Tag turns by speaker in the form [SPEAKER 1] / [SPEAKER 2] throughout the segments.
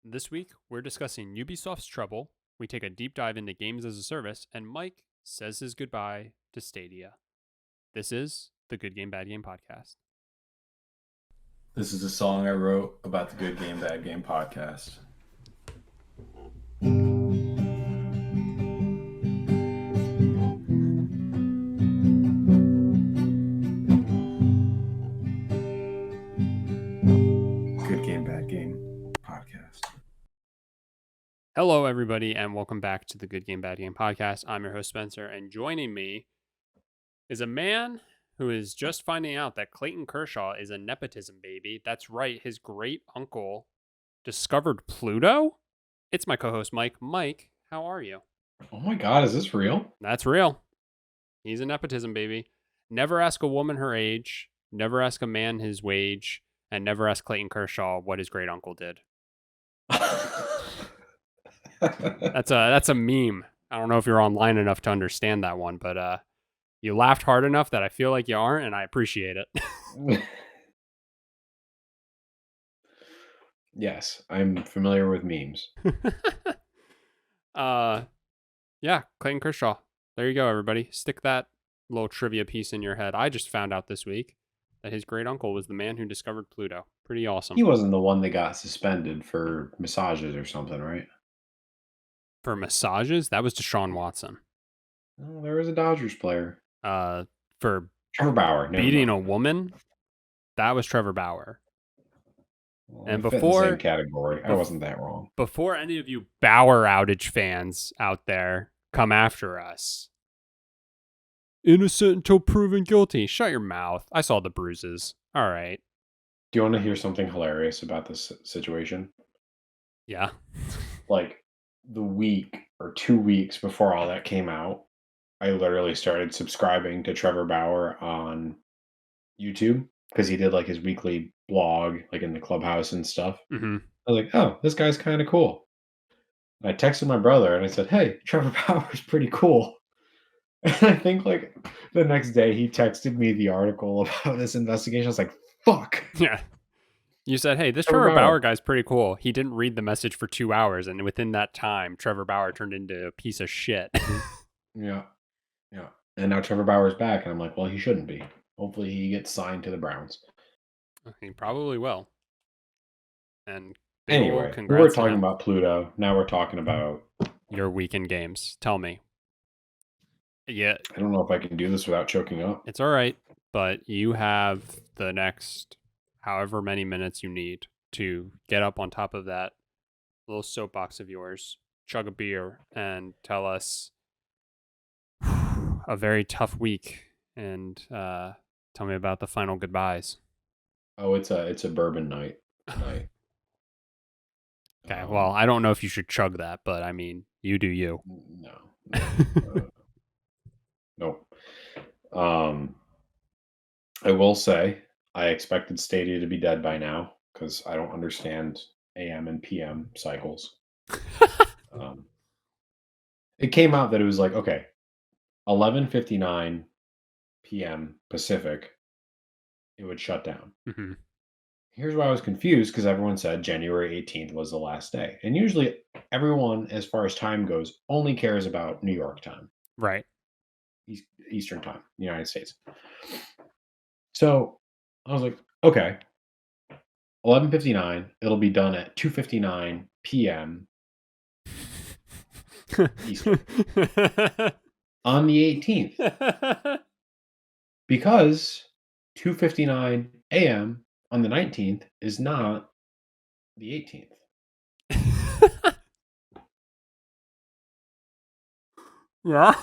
[SPEAKER 1] This week, we're discussing Ubisoft's trouble. We take a deep dive into games as a service, and Mike says his goodbye to Stadia. This is the Good Game, Bad Game podcast.
[SPEAKER 2] This is a song I wrote about the Good Game, Bad Game podcast. Good Game, Bad Game podcast.
[SPEAKER 1] Hello, everybody, and welcome back to the Good Game, Bad Game podcast. I'm your host, Spencer, and joining me is a man who is just finding out that Clayton Kershaw is a nepotism baby. That's right, his great uncle discovered Pluto. It's my co-host, Mike. Mike, how are you?
[SPEAKER 2] Oh my God, is this real?
[SPEAKER 1] That's real. He's a nepotism baby. Never ask a woman her age, never ask a man his wage, and never ask Clayton Kershaw what his great uncle did. That's a meme. I don't know if you're online enough to understand that one, but you laughed hard enough that I feel like you aren't, and I appreciate it.
[SPEAKER 2] Yes, I'm familiar with memes.
[SPEAKER 1] Yeah, Clayton Kershaw. There you go, everybody. Stick that little trivia piece in your head. I just found out this week that his great uncle was the man who discovered Pluto. Pretty awesome.
[SPEAKER 2] He wasn't the one that got suspended for massages or something, right?
[SPEAKER 1] For massages, that was Deshaun Watson.
[SPEAKER 2] Oh, there was a Dodgers player.
[SPEAKER 1] For
[SPEAKER 2] Trevor Bauer.
[SPEAKER 1] beating a woman, that was Trevor Bauer.
[SPEAKER 2] Well,
[SPEAKER 1] And
[SPEAKER 2] I fit in the
[SPEAKER 1] before
[SPEAKER 2] same category, I wasn't that wrong.
[SPEAKER 1] Before any of you Bauer outage fans out there come after us, innocent until proven guilty. Shut your mouth. I saw the bruises. All right.
[SPEAKER 2] Do you want to hear something hilarious about this situation?
[SPEAKER 1] Yeah.
[SPEAKER 2] Like the week or 2 weeks before all that came out, I literally started subscribing to Trevor Bauer on YouTube because he did like his weekly blog, like in the clubhouse and stuff.
[SPEAKER 1] Mm-hmm.
[SPEAKER 2] I was like, oh, this guy's kind of cool. And I texted my brother and I said, hey, Trevor Bauer's pretty cool. And I think like the next day he texted me the article about this investigation. I was like, fuck.
[SPEAKER 1] Yeah. You said, hey, this
[SPEAKER 2] Trevor
[SPEAKER 1] Trevor Bauer
[SPEAKER 2] Bauer
[SPEAKER 1] guy's pretty cool. He didn't read the message for 2 hours, and within that time, Trevor Bauer turned into a piece of shit.
[SPEAKER 2] Yeah. Yeah. And now Trevor Bauer's back. And I'm like, well, he shouldn't be. Hopefully he gets signed to the Browns.
[SPEAKER 1] He probably will. And
[SPEAKER 2] Anyway, we
[SPEAKER 1] congrats
[SPEAKER 2] were
[SPEAKER 1] to
[SPEAKER 2] talking
[SPEAKER 1] him.
[SPEAKER 2] about Pluto. Now we're talking about
[SPEAKER 1] Your weekend games. Tell me. Yeah,
[SPEAKER 2] I don't know if I can do this without choking up.
[SPEAKER 1] it's all right, but you have the next however many minutes you need to get up on top of that little soapbox of yours, chug a beer, and tell us a very tough week, and tell me about the final goodbyes.
[SPEAKER 2] Oh, it's a bourbon night tonight.
[SPEAKER 1] Okay, well, I don't know if you should chug that, but I mean, you do you.
[SPEAKER 2] No. Nope. I will say I expected Stadia to be dead by now because I don't understand AM and PM cycles. It came out that it was like, okay, 11:59 p.m. Pacific, it would shut down.
[SPEAKER 1] Mm-hmm.
[SPEAKER 2] Here's why I was confused because everyone said January 18th was the last day. And usually everyone, as far as time goes, only cares about New York time,
[SPEAKER 1] Right.
[SPEAKER 2] Eastern time, United States. So I was like, okay, 11:59, it'll be done at 2:59 p.m. Eastern on the 18th because 2:59 a.m. on the 19th is not the 18th.
[SPEAKER 1] Yeah.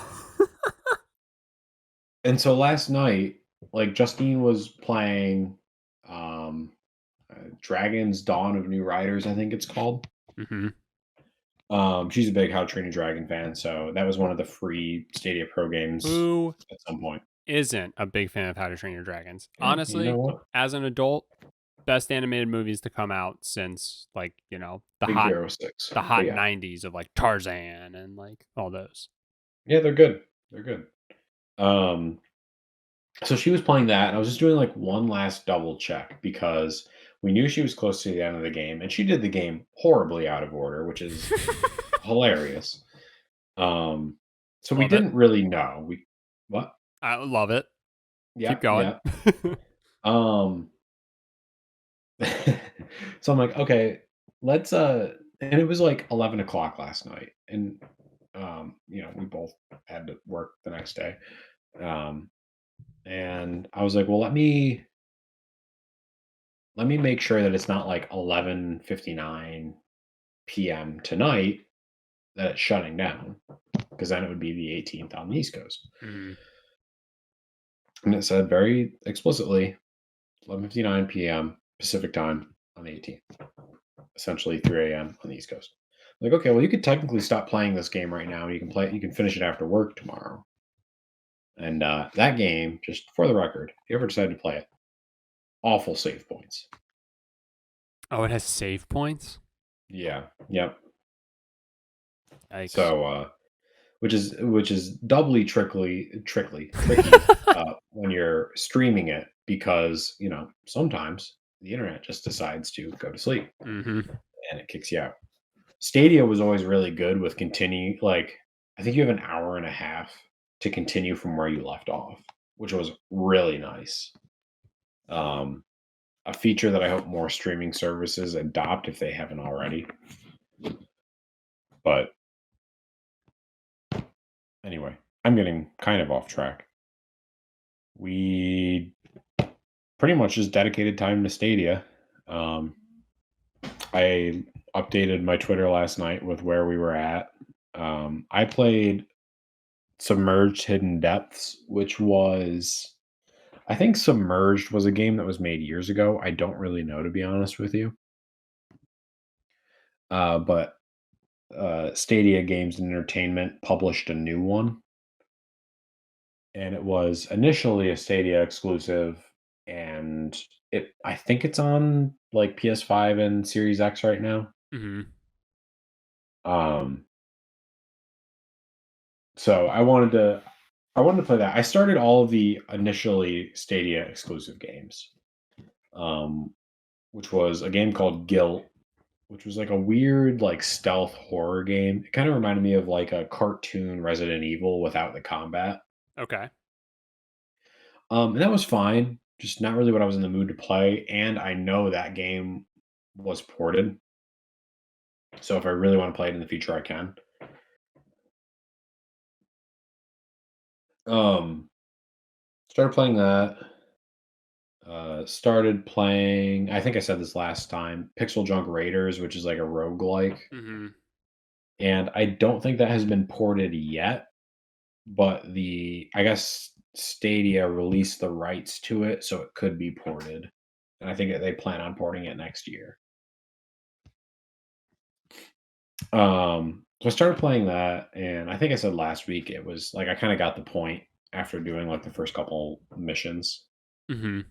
[SPEAKER 2] And so last night, like Justine was playing Dragon's Dawn of New Riders, I think it's called.
[SPEAKER 1] Mm-hmm.
[SPEAKER 2] She's a big How to Train Your Dragon fan, so that was one of the free Stadia Pro games
[SPEAKER 1] Who
[SPEAKER 2] at some point.
[SPEAKER 1] isn't a big fan of How to Train Your Dragons?
[SPEAKER 2] Yeah,
[SPEAKER 1] Honestly,
[SPEAKER 2] you know what?
[SPEAKER 1] as an adult, best animated movies to come out since like, the
[SPEAKER 2] Big
[SPEAKER 1] hot
[SPEAKER 2] Hero 6.
[SPEAKER 1] the hot
[SPEAKER 2] Yeah.
[SPEAKER 1] 90s of like Tarzan and like all those.
[SPEAKER 2] Yeah, they're good. They're good. So she was playing that, and I was just doing like one last double check because We knew she was close to the end of the game, and she did the game horribly out of order, which is hilarious. Um, so we
[SPEAKER 1] Love it.
[SPEAKER 2] didn't really know. We what?
[SPEAKER 1] I love it. Keep
[SPEAKER 2] Yeah,
[SPEAKER 1] going.
[SPEAKER 2] yeah. Um, so I'm like, okay, let's and it was like 11 o'clock last night, and we both had to work the next day. Um, and I was like, well, let me make sure that it's not like 11:59 p.m. tonight that it's shutting down, because then it would be the 18th on the East Coast.
[SPEAKER 1] Mhm.
[SPEAKER 2] And it said very explicitly 11:59 p.m. Pacific time on the 18th, essentially 3 a.m. on the East Coast. Like, okay, well, you could technically stop playing this game right now, and you can finish it after work tomorrow. And that game, just for the record, if you ever decide to play it, awful save points.
[SPEAKER 1] Oh, it has save points?
[SPEAKER 2] Yeah, yep.
[SPEAKER 1] Yikes.
[SPEAKER 2] So, which is doubly tricky when you're streaming it, because sometimes the internet just decides to go to sleep
[SPEAKER 1] Mhm.
[SPEAKER 2] and it kicks you out. Stadia was always really good with continue. Like, I think you have an hour and a half to continue from where you left off, which was really nice. Um, a feature that I hope more streaming services adopt if they haven't already. But anyway, I'm getting kind of off track. We pretty much just dedicated time to Stadia. Um, I updated my Twitter last night with where we were at. I played Submerged Hidden Depths, which was, I think Submerged was a game that was made years ago. I don't really know, to be honest with you. But Stadia Games and Entertainment published a new one, and it was initially a Stadia exclusive, and I think it's on like PS5 and Series X right now.
[SPEAKER 1] Mhm.
[SPEAKER 2] Um, so I wanted to play that. I started all of the initially Stadia exclusive games, um, which was a game called Guilt, which was like a weird like stealth horror game. It kind of reminded me of like a cartoon Resident Evil without the combat.
[SPEAKER 1] Okay.
[SPEAKER 2] And that was fine. Just not really what I was in the mood to play. And I know that game was ported. So if I really want to play it in the future, I can. Um, started playing that. Started playing, I think I said this last time, Pixel Junk Raiders, which is like a roguelike.
[SPEAKER 1] Mhm.
[SPEAKER 2] And I don't think that has been ported yet, but I guess Stadia released the rights to it, so it could be ported. And I think that they plan on porting it next year. So I started playing that, and I think I said last week it was like I kind of got the point after doing like the first couple missions.
[SPEAKER 1] Mhm.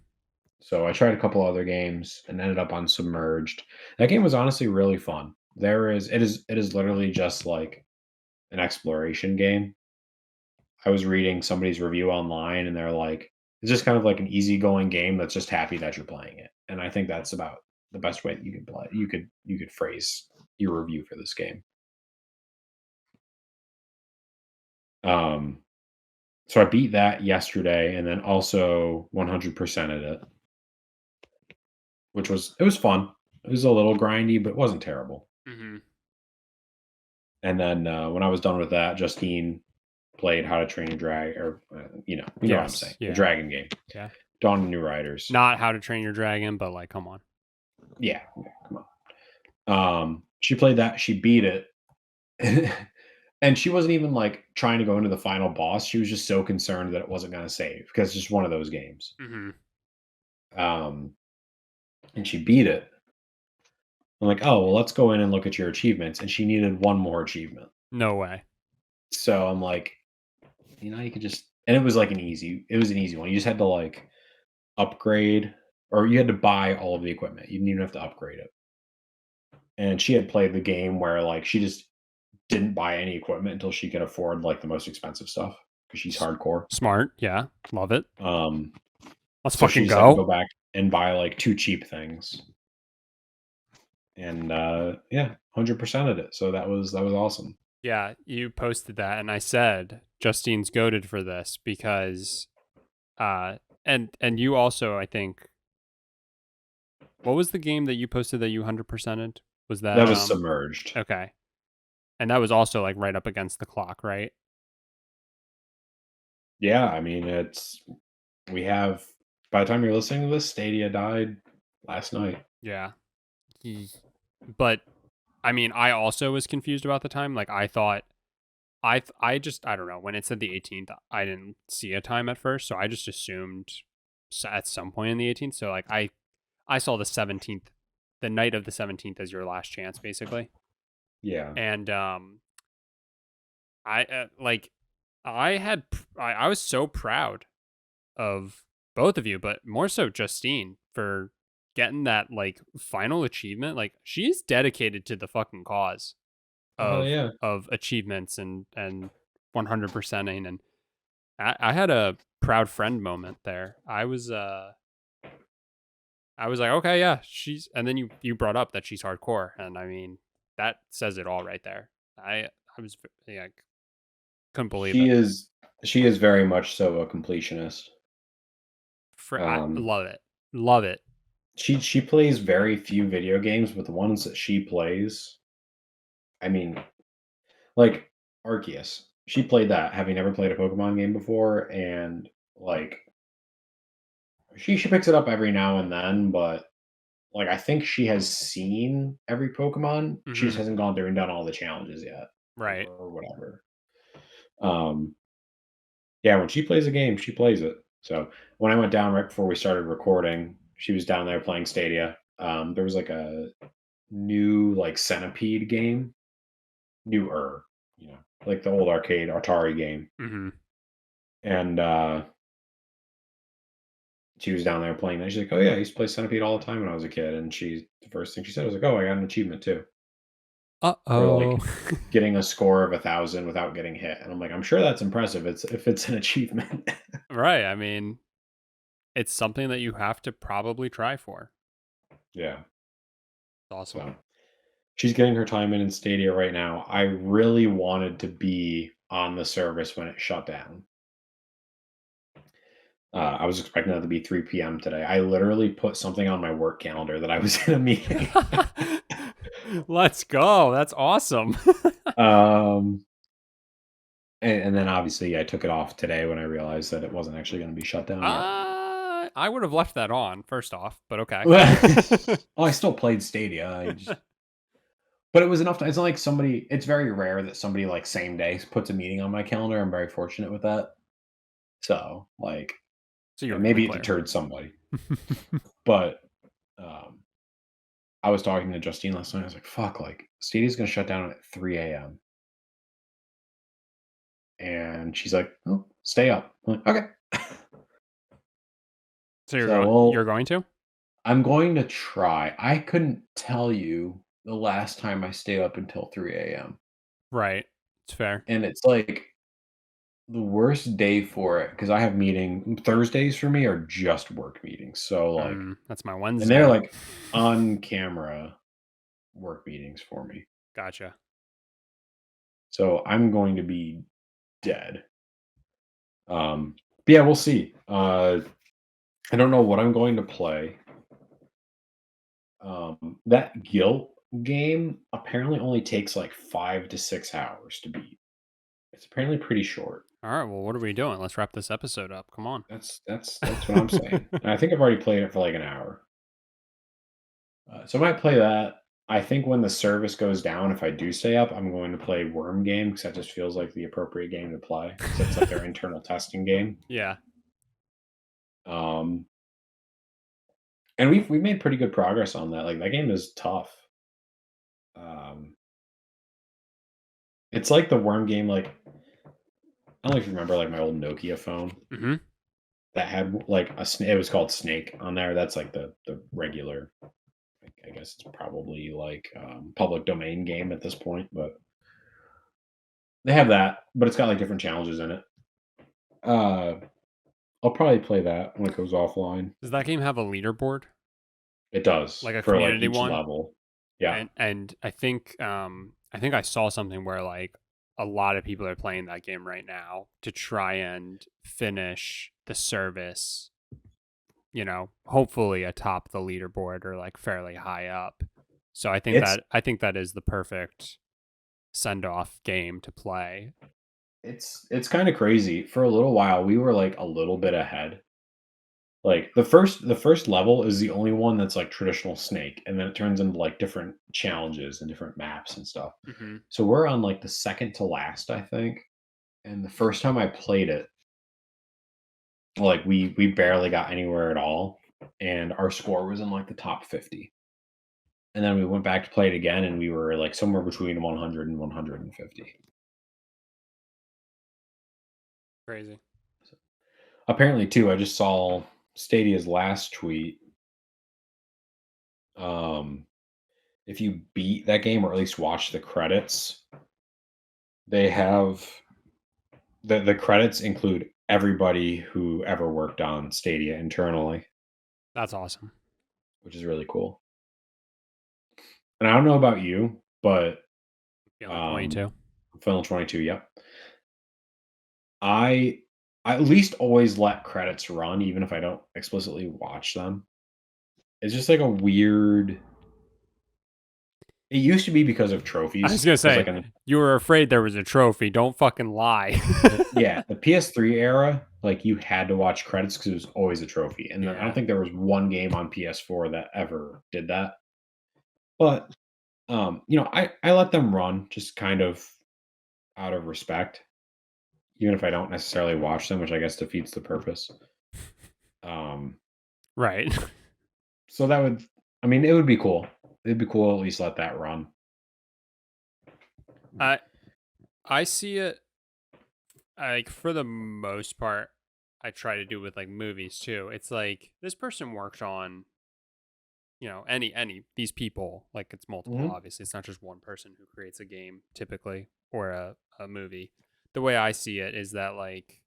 [SPEAKER 2] So I tried a couple other games and ended up on Submerged. That game was honestly really fun. It is literally just like an exploration game. I was reading somebody's review online, and they're like, it's just kind of like an easygoing game that's just happy that you're playing it. And I think that's about the best way that you could play. You could phrase your review for this game. Um, so I beat that yesterday, and then also 100%ed it, which was fun. It was a little grindy, but it wasn't terrible.
[SPEAKER 1] Mhm.
[SPEAKER 2] And then when I was done with that, Justine played How to Train Your Dragon, or you know what I'm saying,
[SPEAKER 1] Yes.
[SPEAKER 2] the
[SPEAKER 1] Yeah.
[SPEAKER 2] dragon game,
[SPEAKER 1] Yeah.
[SPEAKER 2] Dawn of New Riders.
[SPEAKER 1] Not How to Train Your Dragon, but like, come on.
[SPEAKER 2] Yeah, come on. She played that. She beat it, and she wasn't even like trying to go into the final boss. She was just so concerned that it wasn't going to save, because it's just one of those games.
[SPEAKER 1] Mhm.
[SPEAKER 2] Um, and she beat it. I'm like, oh well, let's go in and look at your achievements. And she needed one more achievement.
[SPEAKER 1] No way.
[SPEAKER 2] So I'm like, you could just, and it was an easy one. You just had to like upgrade, or you had to buy all of the equipment. You didn't even have to upgrade it. And she had played the game where like she just didn't buy any equipment until she could afford like the most expensive stuff, because she's
[SPEAKER 1] S-
[SPEAKER 2] hardcore.
[SPEAKER 1] Smart. Yeah. Love it.
[SPEAKER 2] Um,
[SPEAKER 1] Let's
[SPEAKER 2] so she
[SPEAKER 1] fucking
[SPEAKER 2] just had to
[SPEAKER 1] go.
[SPEAKER 2] go back and buy like two cheap things. and yeah, 100%ed it. So that was awesome.
[SPEAKER 1] Yeah, you posted that, and I said Justine's goaded for this because, uh, and you also, I think, what was the game that you posted that you 100%ed? Was
[SPEAKER 2] That
[SPEAKER 1] that
[SPEAKER 2] was submerged.
[SPEAKER 1] okay? And that was also like right up against the clock, right?
[SPEAKER 2] Yeah, I mean we have by the time you're listening to this, Stadia died last night.
[SPEAKER 1] Yeah. He, but I mean, I also was confused about the time. Like I thought I just I don't know, when it said the 18th, I didn't see a time at first, so I just assumed at some point in the 18th. So like I saw the 17th, the night of the 17th as your last chance basically.
[SPEAKER 2] Yeah.
[SPEAKER 1] And I like I was so proud of both of you, but more so Justine for getting that like final achievement. Like she's dedicated to the fucking cause
[SPEAKER 2] Oh yeah.
[SPEAKER 1] of achievements and 100%ing. And I had a proud friend moment there. I was like, okay, yeah, she's. And then you brought up that she's hardcore, and I mean that says it all right there. I was yeah, couldn't believe
[SPEAKER 2] She
[SPEAKER 1] it.
[SPEAKER 2] is she is very much so a completionist.
[SPEAKER 1] I
[SPEAKER 2] Um
[SPEAKER 1] love it, love it.
[SPEAKER 2] she plays very few video games, but the ones that she plays, I mean, like Arceus. She played that, having never played a Pokemon game before, and like she picks it up every now and then, but like I think she has seen every Pokemon. She just
[SPEAKER 1] Hmm.
[SPEAKER 2] hasn't gone through and done all the challenges yet,
[SPEAKER 1] Right.
[SPEAKER 2] or whatever. Um, yeah, when she plays a game, she plays it. So when I went down right before we started recording, she was down there playing Stadia. There was like a new like Centipede game, newer, like the old arcade Atari game,
[SPEAKER 1] Hmm.
[SPEAKER 2] and she was down there playing that. She's like, "Oh yeah, I used to play Centipede all the time when I was a kid." And the first thing she said was like, "Oh, I got an achievement too for
[SPEAKER 1] Uh-oh.
[SPEAKER 2] like getting a score of 1,000 without getting hit." And I'm like, "I'm sure that's impressive. It's if it's an achievement."
[SPEAKER 1] Right. I mean, it's something that you have to probably try for.
[SPEAKER 2] Yeah.
[SPEAKER 1] It's awesome.
[SPEAKER 2] So she's getting her time in Stadia right now. I really wanted to be on the service when it shut down. I was expecting that to be 3 p.m. today. I literally put something on my work calendar that I was in a meeting.
[SPEAKER 1] Let's go. That's awesome.
[SPEAKER 2] um, and then obviously I took it off today when I realized that it wasn't actually going to be shut down yet.
[SPEAKER 1] I would have left that on first off, but okay.
[SPEAKER 2] Oh, I still played Stadia. But it was enough. It's not like somebody. It's very rare that somebody like same day puts a meeting on my calendar. I'm very fortunate with that. So like,
[SPEAKER 1] So you're a good
[SPEAKER 2] maybe it
[SPEAKER 1] player.
[SPEAKER 2] deterred somebody. But um, I was talking to Justine last night. I was like, "Fuck! Like, Stadia's gonna shut down at 3 a.m." And she's like, "Oh, stay up." I'm like, "Okay."
[SPEAKER 1] So
[SPEAKER 2] So,
[SPEAKER 1] you're
[SPEAKER 2] well,
[SPEAKER 1] going to?
[SPEAKER 2] I'm going to try. I couldn't tell you the last time I stayed up until 3 a.m.
[SPEAKER 1] Right. It's fair.
[SPEAKER 2] And it's like the worst day for it because I have Thursdays for me are just work meetings. So like,
[SPEAKER 1] That's my
[SPEAKER 2] and they're
[SPEAKER 1] Wednesday.
[SPEAKER 2] like on camera work meetings for me.
[SPEAKER 1] Gotcha.
[SPEAKER 2] So I'm going to be dead. But yeah, we'll see. I don't know what I'm going to play. That guilt game apparently only takes like 5 to 6 hours to beat. It's apparently pretty short.
[SPEAKER 1] All right. Well, what are we doing? Let's wrap this episode up. Come on.
[SPEAKER 2] That's what I'm saying. And I think I've already played it for like an hour. So I might play that. I think when the service goes down, if I do stay up, I'm going to play Worm Game because that just feels like the appropriate game to play because it's like their internal testing game.
[SPEAKER 1] Yeah.
[SPEAKER 2] Um, and we've made pretty good progress on that. Like that game is tough. Um, it's like the Worm Game. Like I don't know if you remember, like my old Nokia phone
[SPEAKER 1] Hmm.
[SPEAKER 2] that had like it was called Snake on there. That's like the regular. I guess it's probably like public domain game at this point, but they have that, but it's got like different challenges in it. Uh, I'll probably play that when it goes offline.
[SPEAKER 1] Does that game have a leaderboard?
[SPEAKER 2] It does
[SPEAKER 1] Like a
[SPEAKER 2] for like
[SPEAKER 1] community
[SPEAKER 2] each
[SPEAKER 1] one?
[SPEAKER 2] level. Yeah.
[SPEAKER 1] And I think I saw something where like a lot of people are playing that game right now to try and finish the service, hopefully atop the leaderboard or like fairly high up. So
[SPEAKER 2] It's
[SPEAKER 1] I think that is the perfect send off game to play.
[SPEAKER 2] it's kind of crazy. For a little while, we were like a little bit ahead. Like the first level is the only one that's like traditional Snake, and then it turns into like different challenges and different maps and stuff.
[SPEAKER 1] Hmm.
[SPEAKER 2] So we're on like the second to last, I think. And the first time I played it, like we barely got anywhere at all, and our score was in like the top 50. And then we went back to play it again, and we were like somewhere between 100 and 150.
[SPEAKER 1] Crazy.
[SPEAKER 2] Apparently, too, I just saw Stadia's last tweet. Um, if you beat that game or at least watch the credits, they have the credits include everybody who ever worked on Stadia internally,
[SPEAKER 1] That's awesome.
[SPEAKER 2] which is really cool. And I don't know about you, but
[SPEAKER 1] Feeling
[SPEAKER 2] um,
[SPEAKER 1] 22.
[SPEAKER 2] Final 22, yep. I I at least always let credits run, even if I don't explicitly watch them. It's just like a weird. It used to be because of
[SPEAKER 1] I was
[SPEAKER 2] trophies,
[SPEAKER 1] gonna
[SPEAKER 2] because
[SPEAKER 1] say
[SPEAKER 2] like in
[SPEAKER 1] you were afraid there was a trophy. Don't fucking lie.
[SPEAKER 2] the PS3 era, like you had to watch credits because it was always a trophy. And then I don't
[SPEAKER 1] Yeah.
[SPEAKER 2] think there was one game on PS4 that ever did that. But I let them run just kind of out of respect, even if I don't necessarily watch them, which I guess defeats the purpose. Um,
[SPEAKER 1] Right.
[SPEAKER 2] so that would, I mean, it would be cool. It'd be cool to at least let that run.
[SPEAKER 1] I I see it like for the most part. I try to do with like movies too. It's like this person worked on, any these people, like it's multiple,
[SPEAKER 2] Hmm.
[SPEAKER 1] obviously. It's not just one person who creates a game typically or a movie. The way I see it is that like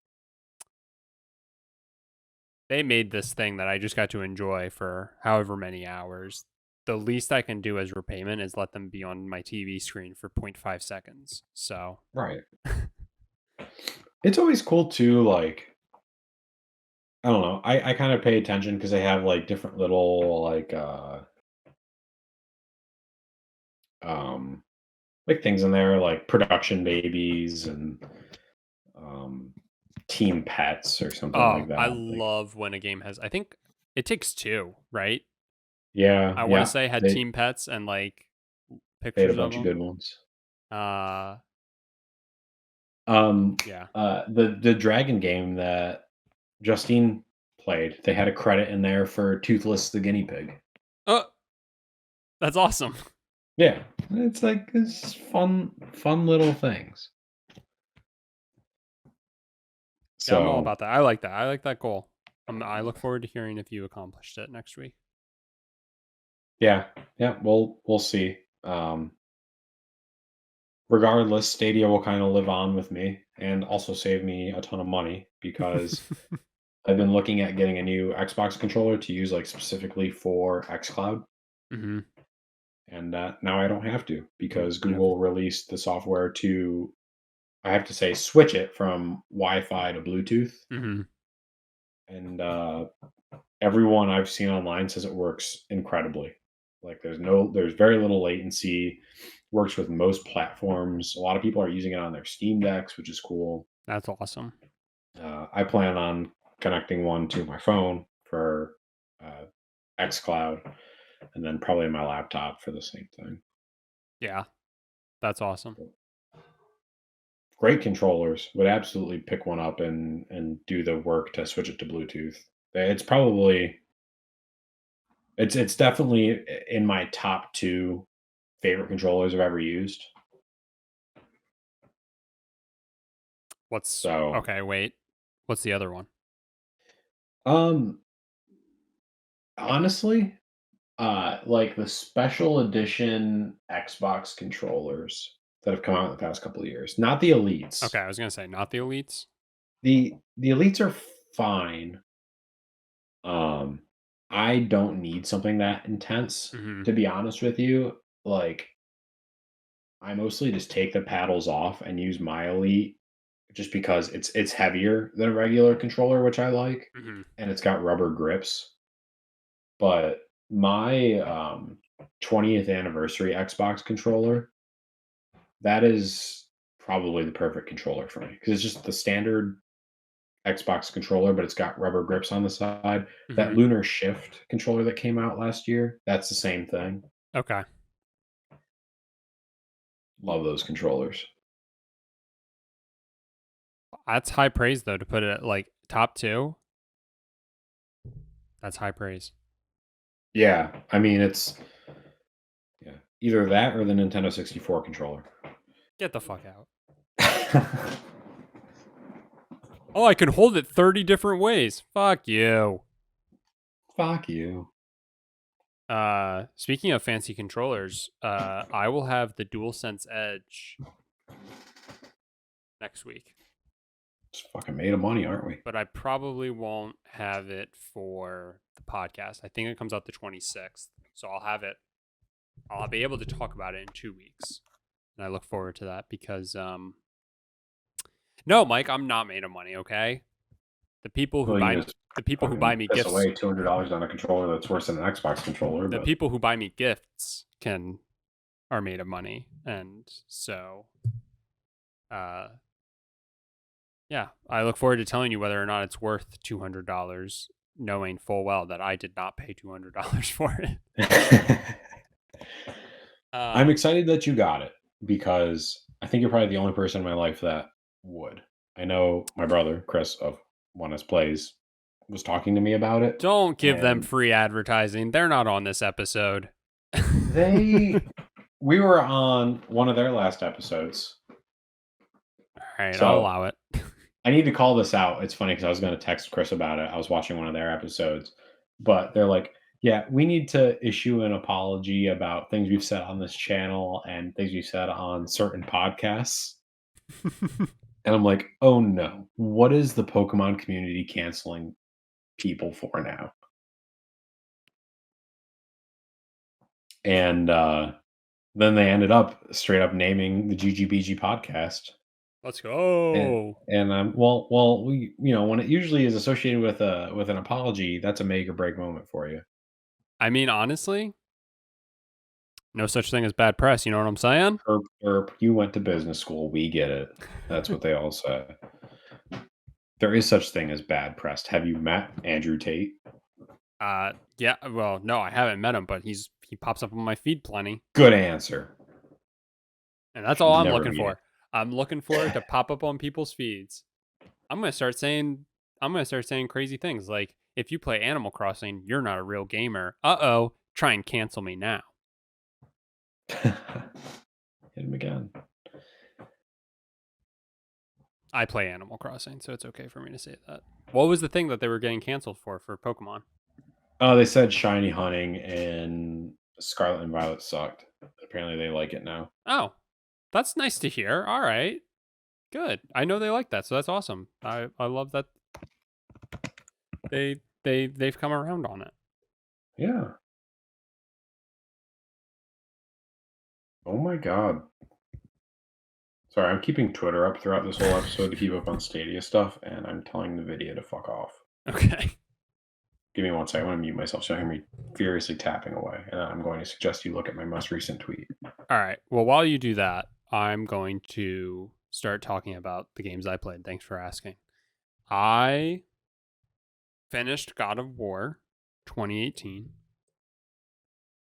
[SPEAKER 1] they made this thing that I just got to enjoy for however many hours. The least I can do as repayment is let them be on my TV screen for 0.5 seconds. So,
[SPEAKER 2] Right. It's always cool too. Like, I don't know. I kind of pay attention because they have like different little um like things in there like production babies and um team pets or something
[SPEAKER 1] oh,
[SPEAKER 2] like
[SPEAKER 1] I
[SPEAKER 2] that. Like,
[SPEAKER 1] love when a game has, I think it takes two, right?
[SPEAKER 2] yeah,
[SPEAKER 1] I want to
[SPEAKER 2] yeah.
[SPEAKER 1] say had
[SPEAKER 2] They
[SPEAKER 1] team pets and like
[SPEAKER 2] they had a
[SPEAKER 1] pictures of
[SPEAKER 2] bunch of
[SPEAKER 1] them.
[SPEAKER 2] good ones.
[SPEAKER 1] Uh,
[SPEAKER 2] Um
[SPEAKER 1] yeah.
[SPEAKER 2] the dragon game that Justine played, they had a credit in there for Toothless the guinea pig.
[SPEAKER 1] Oh, that's awesome.
[SPEAKER 2] Yeah. It's like it's fun little things.
[SPEAKER 1] Yeah, I'm all
[SPEAKER 2] So
[SPEAKER 1] about that. I like that. I like that goal. I look forward to hearing if you accomplished it next week.
[SPEAKER 2] yeah, yeah, we'll see. Regardless, Stadia will kind of live on with me and also save me a ton of money because I've been looking at getting a new Xbox controller to use like specifically for xCloud,
[SPEAKER 1] Hmm.
[SPEAKER 2] and now I don't have to because
[SPEAKER 1] You have,
[SPEAKER 2] Google released the software to, I have to say, switch it from Wi-Fi to Bluetooth,
[SPEAKER 1] hmm.
[SPEAKER 2] and everyone I've seen online says it works incredibly. Like there's very little latency. Works with most platforms. A lot of people are using it on their Steam decks, which is cool.
[SPEAKER 1] That's awesome.
[SPEAKER 2] I plan on connecting one to my phone for uh, xCloud, and then probably my laptop for the same thing.
[SPEAKER 1] Yeah, that's awesome.
[SPEAKER 2] Great controllers. Would absolutely pick one up and do the work to switch it to Bluetooth. It's probably it's definitely in my top two favorite controllers I've ever used.
[SPEAKER 1] What's
[SPEAKER 2] So,
[SPEAKER 1] okay? Wait, what's the other one?
[SPEAKER 2] um, honestly, like the special edition Xbox controllers that have come out in the past couple of years, not the elites.
[SPEAKER 1] Okay, I was gonna say not the elites.
[SPEAKER 2] The elites are fine. Um, I don't need something that intense,
[SPEAKER 1] Hmm.
[SPEAKER 2] to be honest with you. like I mostly just take the paddles off and use my Elite just because it's heavier than a regular controller, which I like,
[SPEAKER 1] Hmm.
[SPEAKER 2] and it's got rubber grips. But my 20th anniversary Xbox controller, that is probably the perfect controller for me because it's just the standard Xbox controller, but it's got rubber grips on the side. That
[SPEAKER 1] Hmm.
[SPEAKER 2] Lunar Shift controller that came out last year, that's the same thing.
[SPEAKER 1] Okay.
[SPEAKER 2] Love those controllers.
[SPEAKER 1] That's high praise though to put it at like top two. That's high praise.
[SPEAKER 2] Yeah, I mean it's yeah, either that or the Nintendo 64 controller.
[SPEAKER 1] Get the fuck out. Oh, I can hold it 30 different ways. Fuck you.
[SPEAKER 2] Fuck you.
[SPEAKER 1] Speaking of fancy controllers, I will have the DualSense Edge next week,
[SPEAKER 2] Just fucking made of money, aren't we?
[SPEAKER 1] but I probably won't have it for the podcast. I think it comes out the 26th, so I'll have it. I'll be able to talk about it in 2 weeks, and I look forward to that because no, Mike, I'm not made of money. Okay, the people who
[SPEAKER 2] Well, you
[SPEAKER 1] buy
[SPEAKER 2] can just
[SPEAKER 1] the people who
[SPEAKER 2] fucking
[SPEAKER 1] buy me
[SPEAKER 2] piss
[SPEAKER 1] gifts,
[SPEAKER 2] away $200 on a controller that's worse than an Xbox controller,
[SPEAKER 1] the
[SPEAKER 2] but
[SPEAKER 1] people who buy me gifts can are made of money, and so uh yeah, I look forward to telling you whether or not it's worth $200, knowing full well that I did not pay $200 for it.
[SPEAKER 2] I'm
[SPEAKER 1] Um,
[SPEAKER 2] excited that you got it because I think you're probably the only person in my life that would. I know my brother, Chris of One S Plays, was talking to me about it,
[SPEAKER 1] don't give them
[SPEAKER 2] and
[SPEAKER 1] free advertising. They're not on this episode.
[SPEAKER 2] they we were on one of their last episodes.
[SPEAKER 1] All right, I'll
[SPEAKER 2] So
[SPEAKER 1] allow it.
[SPEAKER 2] I need to call this out. It's funny because I was going to text Chris about it. I was watching one of their episodes, but they're like, "Yeah, we need to issue an apology about things we've said on this channel and things we've said on certain podcasts." And I'm like, "Oh no, what is the Pokemon community canceling people for now?" And then they ended up straight up naming the GGBG podcast.
[SPEAKER 1] Let's
[SPEAKER 2] And
[SPEAKER 1] go.
[SPEAKER 2] we when it usually is associated with an apology, that's a make or break moment for you.
[SPEAKER 1] I mean, honestly, no such thing as bad press. You know what I'm saying?
[SPEAKER 2] Herp, herp, you went to business school. We get it. That's what they all say. There is such thing as bad press. Have you met Andrew Tate?
[SPEAKER 1] Yeah. Well, no, I haven't met him, but he pops up on my feed plenty,
[SPEAKER 2] Good answer.
[SPEAKER 1] and that's
[SPEAKER 2] Should
[SPEAKER 1] all I'm
[SPEAKER 2] never
[SPEAKER 1] looking
[SPEAKER 2] meet
[SPEAKER 1] for. I'm looking for it to pop up on people's feeds. I'm gonna start saying crazy things like if you play Animal Crossing, you're not a real gamer. Uh-oh, try and cancel me now.
[SPEAKER 2] him. Hit him again.
[SPEAKER 1] I play Animal Crossing, so it's okay for me to say that. What was the thing that they were getting canceled for Pokemon?
[SPEAKER 2] Oh, they said shiny hunting and Scarlet and Violet sucked. Apparently, they like it now.
[SPEAKER 1] Oh, that's nice to hear. All right. Good. I know they like that, so that's awesome. I love that they've come around on it.
[SPEAKER 2] Yeah. Oh my god. Sorry, I'm keeping Twitter up throughout this whole episode to keep up on Stadia stuff, and I'm telling the video to fuck off.
[SPEAKER 1] Okay.
[SPEAKER 2] Give me one second. I want to mute myself so I hear me furiously tapping away, and I'm going to suggest you look at my most recent tweet.
[SPEAKER 1] All right. Well, while you do that, I'm going to start talking about the games I played. Thanks for asking. I finished God of War 2018,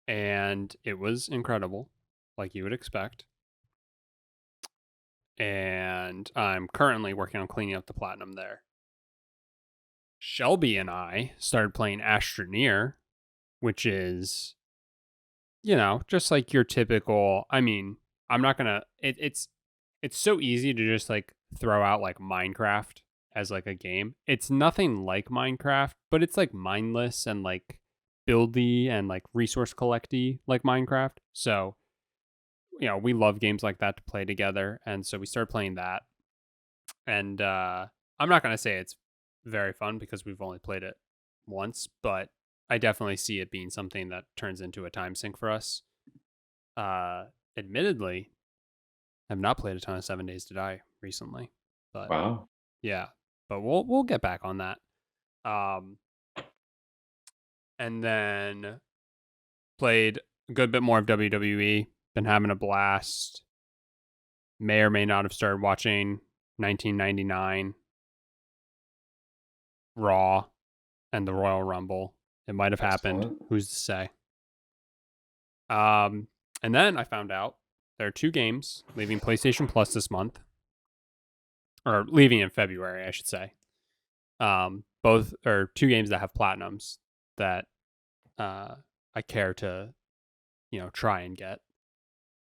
[SPEAKER 1] and it was incredible, like you would expect. And I'm currently working on cleaning up the platinum there. Shelby and I started playing Astroneer, which is, just like your typical. I mean, I'm not gonna. It's so easy to just like throw out like Minecraft as like a game. It's nothing like Minecraft, but it's like mindless and like buildy and like resource collecty like Minecraft. So, we love games like that to play together. And so we started playing that. And I'm not going to say it's very fun because we've only played it once, but I definitely see it being something that turns into a time sink for us. Uh, admittedly, I've not played a ton of 7 Days to Die recently, but
[SPEAKER 2] Wow.
[SPEAKER 1] yeah, but we'll get back on that. Um, and then played a good bit more of WWE. Been having a blast. May or may not have started watching 1999 Raw and the Royal Rumble. It might have happened.
[SPEAKER 2] Excellent.
[SPEAKER 1] Who's to say? Um, and then I found out there are two games leaving PlayStation Plus this month, or leaving in February, I should say. Both are two games that have platinums that I care to, try and get.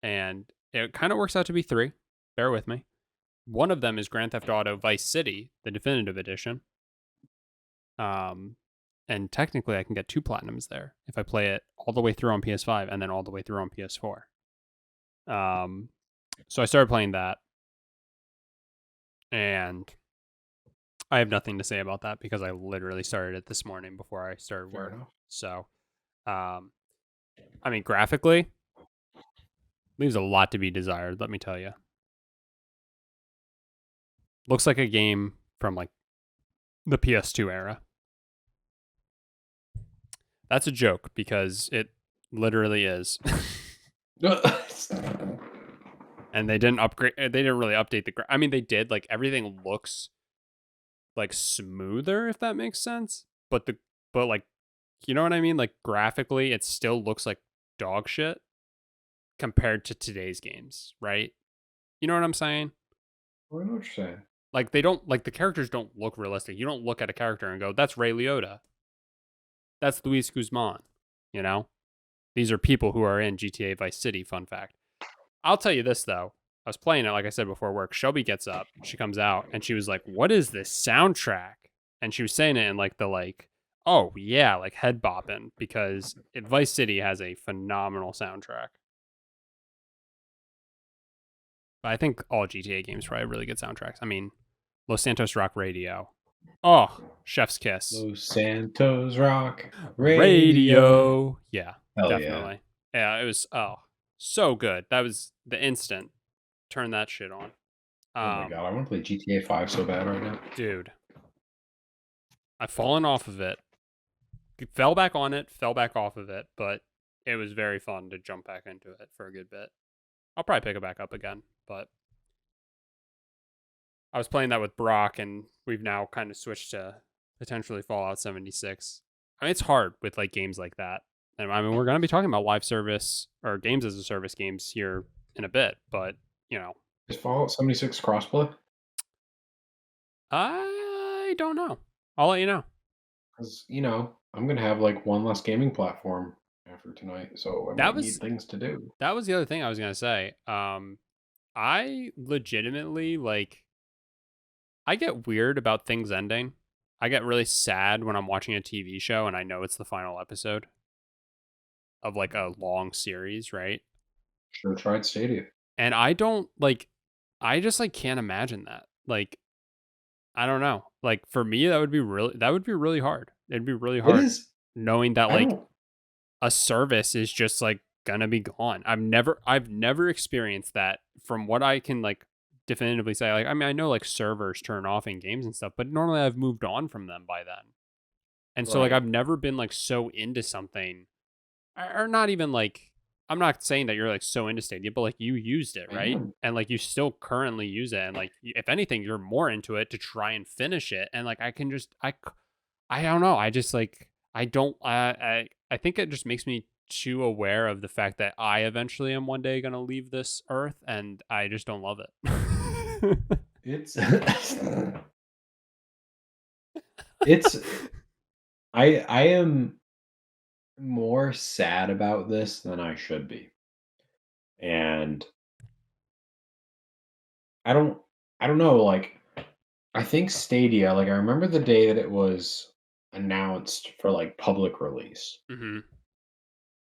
[SPEAKER 1] And it kind of works out to be three. Bear with me. One of them is Grand Theft Auto Vice City, the definitive edition. Um, and technically, I can get two platinums there if I play it all the way through on PS5 and then all the way through on PS4. So I started playing that, and I have nothing to say about that because I literally started it this morning before I started
[SPEAKER 2] Fair
[SPEAKER 1] work.
[SPEAKER 2] enough.
[SPEAKER 1] So, I mean, graphically, leaves a lot to be desired. Let me tell you, looks like a game from like the PS2 era. That's a joke because it literally is. And they didn't upgrade. They didn't really update the. I mean, they did. Like everything looks like smoother, if that makes sense. But like, you know what I mean? Like graphically, it still looks like dog shit compared to today's games, right? You know what I'm saying?
[SPEAKER 2] I know what you're saying.
[SPEAKER 1] Like they don't like the characters don't look realistic. You don't look at a character and go, "That's Ray Liotta. That's Luis Guzman." You know, these are people who are in GTA Vice City. Fun fact. I'll tell you this though. I was playing it, like I said before work. Shelby gets up, she comes out, and she was like, "What is this soundtrack?" And she was saying it in like the like, "Oh yeah," like head bopping because Vice City has a phenomenal soundtrack. But I think all GTA games probably have really good soundtracks. I mean, Los Santos Rock Radio. Oh, Chef's Kiss.
[SPEAKER 2] Los Santos Rock Radio.
[SPEAKER 1] Radio. Yeah,
[SPEAKER 2] Hell yeah.
[SPEAKER 1] definitely. Yeah, it was so good. That was the instant. Turn that shit on.
[SPEAKER 2] Oh my god, I want to play GTA 5 so bad right now.
[SPEAKER 1] Dude, I've fallen off of it. Fell back on it, fell back off of it, but it was very fun to jump back into it for a good bit. I'll probably pick it back up again, but I was playing that with Brock, and we've now kind of switched to potentially Fallout 76. I mean, it's hard with like games like that. And I mean, we're going to be talking about live service or games as a service games here in a bit, but you know,
[SPEAKER 2] Is Fallout 76 crossplay?
[SPEAKER 1] I don't know. I'll let you know.
[SPEAKER 2] Because, I'm going to have like one less gaming platform after tonight, so I
[SPEAKER 1] That
[SPEAKER 2] might need
[SPEAKER 1] was
[SPEAKER 2] things to do.
[SPEAKER 1] that was the other thing I was going to say. I legitimately like I get weird about things ending. I get really sad when I'm watching a TV show and I know it's the final episode of like a long series, right?
[SPEAKER 2] Sure tried Stadia.
[SPEAKER 1] And I don't like I just like can't imagine that. Like I don't know. Like for me that would be really hard. It'd be really
[SPEAKER 2] It
[SPEAKER 1] hard
[SPEAKER 2] is.
[SPEAKER 1] knowing that
[SPEAKER 2] I
[SPEAKER 1] like
[SPEAKER 2] don't.
[SPEAKER 1] a service is just like gonna be gone. I've never experienced that from what I can like definitively say. Like I mean I know like servers turn off in games and stuff, but normally I've moved on from them by then. And so like
[SPEAKER 2] Right.
[SPEAKER 1] I've never been like so into something or not even like I'm not saying that you're like so into Stadia, but like you used it,
[SPEAKER 2] I
[SPEAKER 1] right?
[SPEAKER 2] am.
[SPEAKER 1] And like you still currently use it, and like if anything, you're more into it to try and finish it. And like I can just I don't know. I just like I don't I think it just makes me too aware of the fact that I eventually am one day gonna leave this earth, and I just don't love it.
[SPEAKER 2] It's. it's. I am more sad about this than I should be. And I don't I don't know, like, I think Stadia, like, I remember the day that it was announced for, like, public release,
[SPEAKER 1] hmm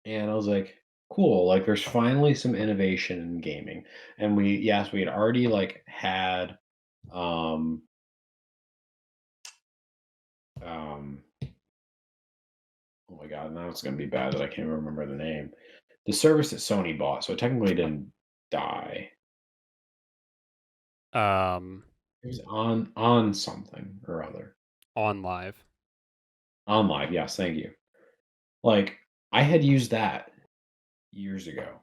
[SPEAKER 2] and I was like, "Cool, like, there's finally some innovation in gaming." And we had already, like, had, um um oh my god, now it's gonna be bad that I can't remember the name. the service that Sony bought, so it technically didn't die.
[SPEAKER 1] Um,
[SPEAKER 2] It was on something or other.
[SPEAKER 1] on live.
[SPEAKER 2] On live, yes, thank you. Like, I had used that years ago.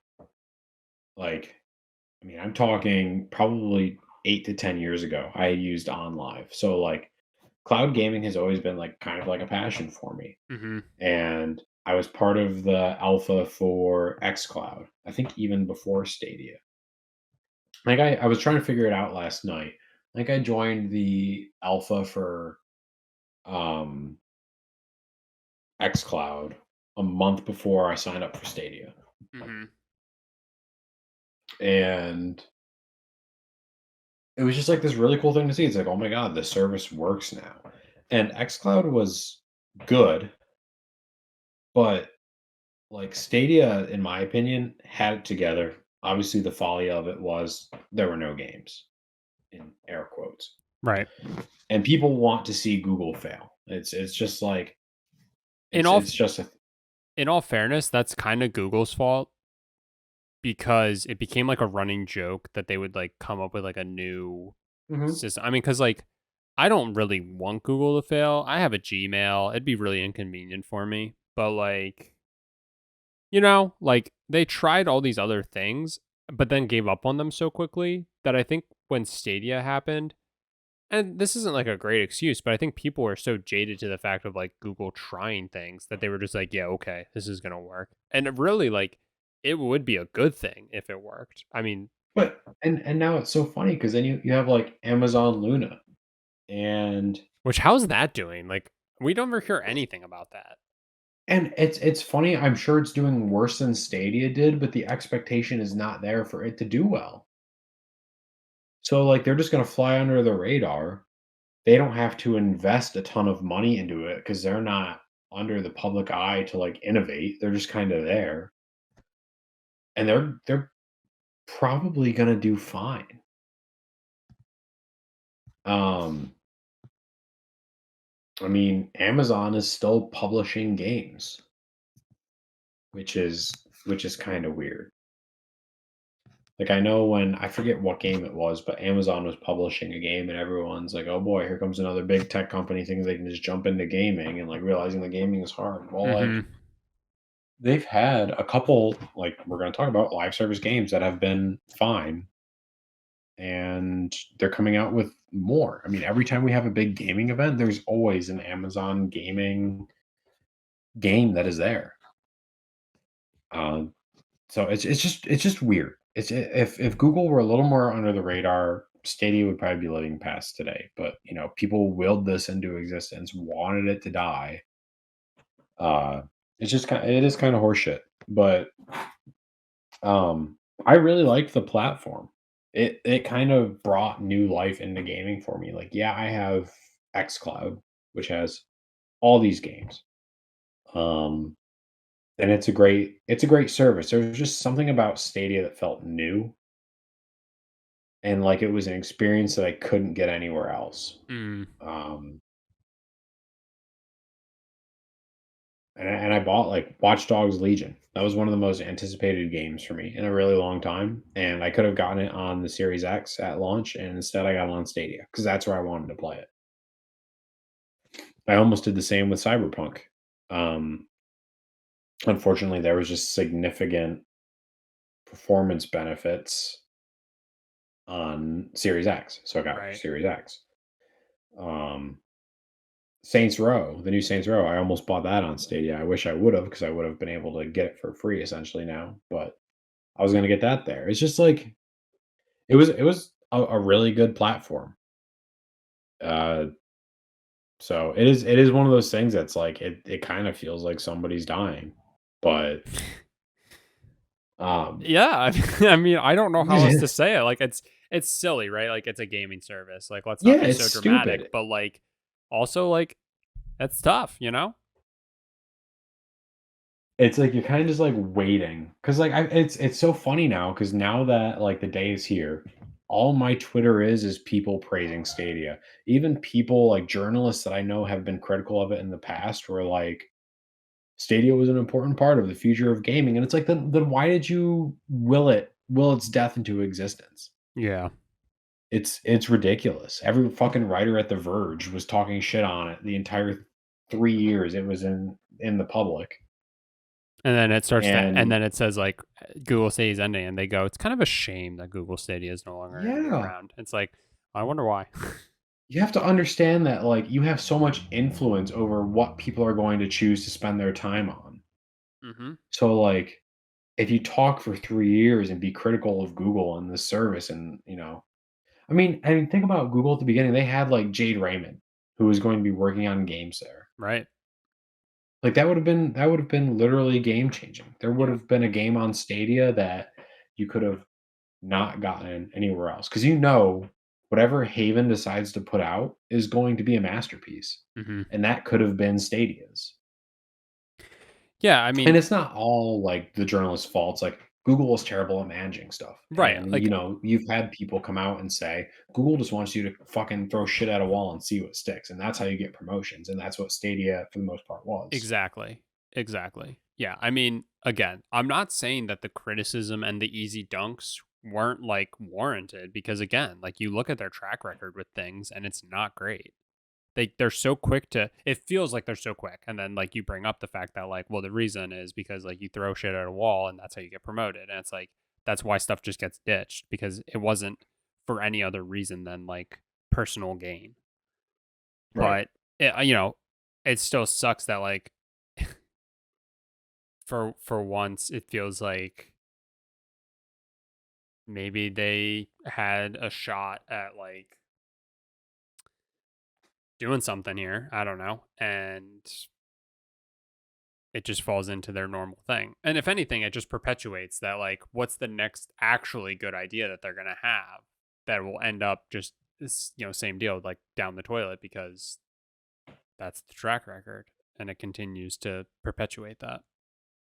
[SPEAKER 2] Like, I mean, I'm talking probably 8 to 10 years ago, I had used on live. So, like, cloud gaming has always been, like, kind of like a passion for me,
[SPEAKER 1] Mm-hmm.
[SPEAKER 2] and I was part of the alpha for xCloud, I think even before Stadia. Like, I was trying to figure it out last night. Like, I joined the alpha for, um, xCloud a month before I signed up for Stadia,
[SPEAKER 1] Mm-hmm.
[SPEAKER 2] and it was just, like, this really cool thing to see. It's like, "Oh my god, the service works now." And xCloud was good, but, like, Stadia, in my opinion, had it together. Obviously, the folly of it was there were no games, in air quotes,
[SPEAKER 1] Right.
[SPEAKER 2] and people want to see Google fail. It's just like
[SPEAKER 1] In
[SPEAKER 2] it's
[SPEAKER 1] all
[SPEAKER 2] it's just a
[SPEAKER 1] in all fairness, that's kind of Google's fault because it became like a running joke that they would like come up with like a new
[SPEAKER 2] Mhm.
[SPEAKER 1] system. I mean, because like I don't really want Google to fail. I have a Gmail. It'd be really inconvenient for me. But like, like they tried all these other things, but then gave up on them so quickly that I think when Stadia happened, and this isn't like a great excuse, but I think people were so jaded to the fact of like Google trying things that they were just like, yeah, okay, this is going to work. And it really, like, it would be a good thing if it worked. I mean,
[SPEAKER 2] But and now it's so funny because then you have, like, Amazon Luna, and
[SPEAKER 1] which, how's that doing? Like, we don't ever hear anything about that.
[SPEAKER 2] it's funny, I'm sure it's doing worse than Stadia did, but the expectation is not there for it to do well. So, like, they're just gonna fly under the radar. They don't have to invest a ton of money into it because 'cause they're not under the public eye to, like, innovate, they're just kinda there, and they're probably gonna do fine. Um, I mean, Amazon is still publishing games, which is which is kinda weird. Like, I know when I forget what game it was, but Amazon was publishing a game and everyone's like, "Oh boy, here comes another big tech company thinking they can just jump into gaming," and, like, realizing the gaming is hard. Well, like,
[SPEAKER 1] Hmm.
[SPEAKER 2] they've had a couple, like, we're gonna talk about live service games that have been fine, and they're coming out with more. I mean, every time we have a big gaming event, there's always an Amazon gaming game that is there. Um, so it's just weird. If Google were a little more under the radar, Stadia would probably be living past today. But people willed this into existence, wanted it to die. Uh, it is kind of horseshit. But I really liked the platform. It kind of brought new life into gaming for me. Like, yeah, I have xCloud, which has all these games. Um, and it's a great service. There's just something about Stadia that felt new, and like it was an experience that I couldn't get anywhere else.
[SPEAKER 1] Mm.
[SPEAKER 2] Um, and I bought like Watch Dogs Legion. That was one of the most anticipated games for me in a really long time, and I could have gotten it on the Series X at launch, and instead I got it on Stadia because that's where I wanted to play it. I almost did the same with Cyberpunk. Um, Unfortunately, there was just significant performance benefits on Series X, so I got it for
[SPEAKER 1] Right.
[SPEAKER 2] Series X. Um, Saints Row, the new Saints Row, I almost bought that on Stadia. I wish I would have because I would have been able to get it for free essentially now, but I was gonna get that there. It's just like it was a really good platform. Uh, so it is one of those things that's like it kind of feels like somebody's dying, but um,
[SPEAKER 1] Yeah, I mean, I don't know how else to say it. Like, it's silly, right? Like, it's a gaming service. Like, let's not
[SPEAKER 2] yeah,
[SPEAKER 1] be
[SPEAKER 2] it's
[SPEAKER 1] so dramatic,
[SPEAKER 2] stupid.
[SPEAKER 1] but like, also like, that's tough.
[SPEAKER 2] It's like you're kinda just, like, waiting, cause like, it's so funny now, cause now that, like, the day is here, all my Twitter is people praising Stadia. Even people, like, journalists that I know have been critical of it in the past were like, Stadia was an important part of the future of gaming, and it's like, then why did you will its death into existence?
[SPEAKER 1] Yeah.
[SPEAKER 2] It's ridiculous. Every fucking writer at The Verge was talking shit on it the entire 3 years it was in the public,
[SPEAKER 1] And then and
[SPEAKER 2] and
[SPEAKER 1] then it says like Google Stadia's ending, and they go, "It's kind of a shame that Google Stadia is no longer going to be
[SPEAKER 2] yeah.
[SPEAKER 1] around." It's like, I wonder why.
[SPEAKER 2] You have to understand that, like, you have so much influence over what people are going to choose to spend their time on.
[SPEAKER 1] hmm
[SPEAKER 2] So, like, if you talk for 3 years and be critical of Google and this service and, I mean, think about Google at the beginning, they had, like, Jade Raymond, who was going to be working on games there.
[SPEAKER 1] Right.
[SPEAKER 2] Like, that would have been literally game changing. There would
[SPEAKER 1] Yeah.
[SPEAKER 2] have been a game on Stadia that you could have not gotten anywhere else because whatever Haven decides to put out is going to be a masterpiece,
[SPEAKER 1] hmm
[SPEAKER 2] and that could have been Stadia's.
[SPEAKER 1] Yeah. I
[SPEAKER 2] And
[SPEAKER 1] mean,
[SPEAKER 2] it's not all, like, the journalist's fault. It's like, Google is terrible at managing stuff,
[SPEAKER 1] right.
[SPEAKER 2] and,
[SPEAKER 1] Like,
[SPEAKER 2] you've had people come out and say, "Google just wants you to fucking throw shit at a wall and see what sticks," and that's how you get promotions, and that's what Stadia, for the most part, was.
[SPEAKER 1] exactly. Exactly. Yeah. I mean, again, I'm not saying that the criticism and the easy dunks weren't like warranted because, again, like you look at their track record with things and it's not great. They're so quick to, it feels like they're so quick, and then like you bring up the fact that like, well, the reason is because like you throw shit at a wall and that's how you get promoted, and it's like that's why stuff just gets ditched because it wasn't for any other reason than like personal gain.
[SPEAKER 2] Right.
[SPEAKER 1] But it still sucks that like for once it feels like maybe they had a shot at like doing something here, I don't know, and it just falls into their normal thing. And if anything, it just perpetuates that like what's the next actually good idea that they're going to have that will end up just this, same deal like down the toilet because that's the track record and it continues to perpetuate that.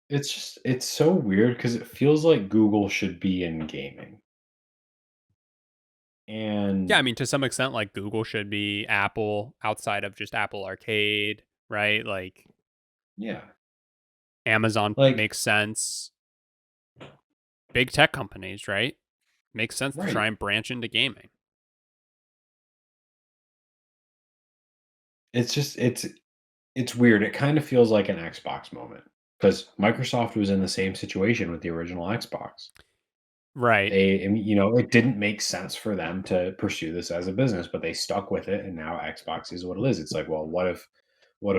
[SPEAKER 2] It's so weird because it feels like Google should be in gaming,
[SPEAKER 1] Yeah, I
[SPEAKER 2] and
[SPEAKER 1] mean to some extent like Google should be Apple outside of just Apple Arcade, right? Like
[SPEAKER 2] yeah,
[SPEAKER 1] Amazon
[SPEAKER 2] like
[SPEAKER 1] makes sense. Big tech companies, right? Makes sense to try
[SPEAKER 2] right.
[SPEAKER 1] and branch into gaming.
[SPEAKER 2] It's just it's weird. It kind of feels like an Xbox moment because Microsoft was in the same situation with the original Xbox.
[SPEAKER 1] Right.
[SPEAKER 2] It didn't make sense for them to pursue this as a business, but they stuck with it, and now Xbox is what it is. It's like, well, what if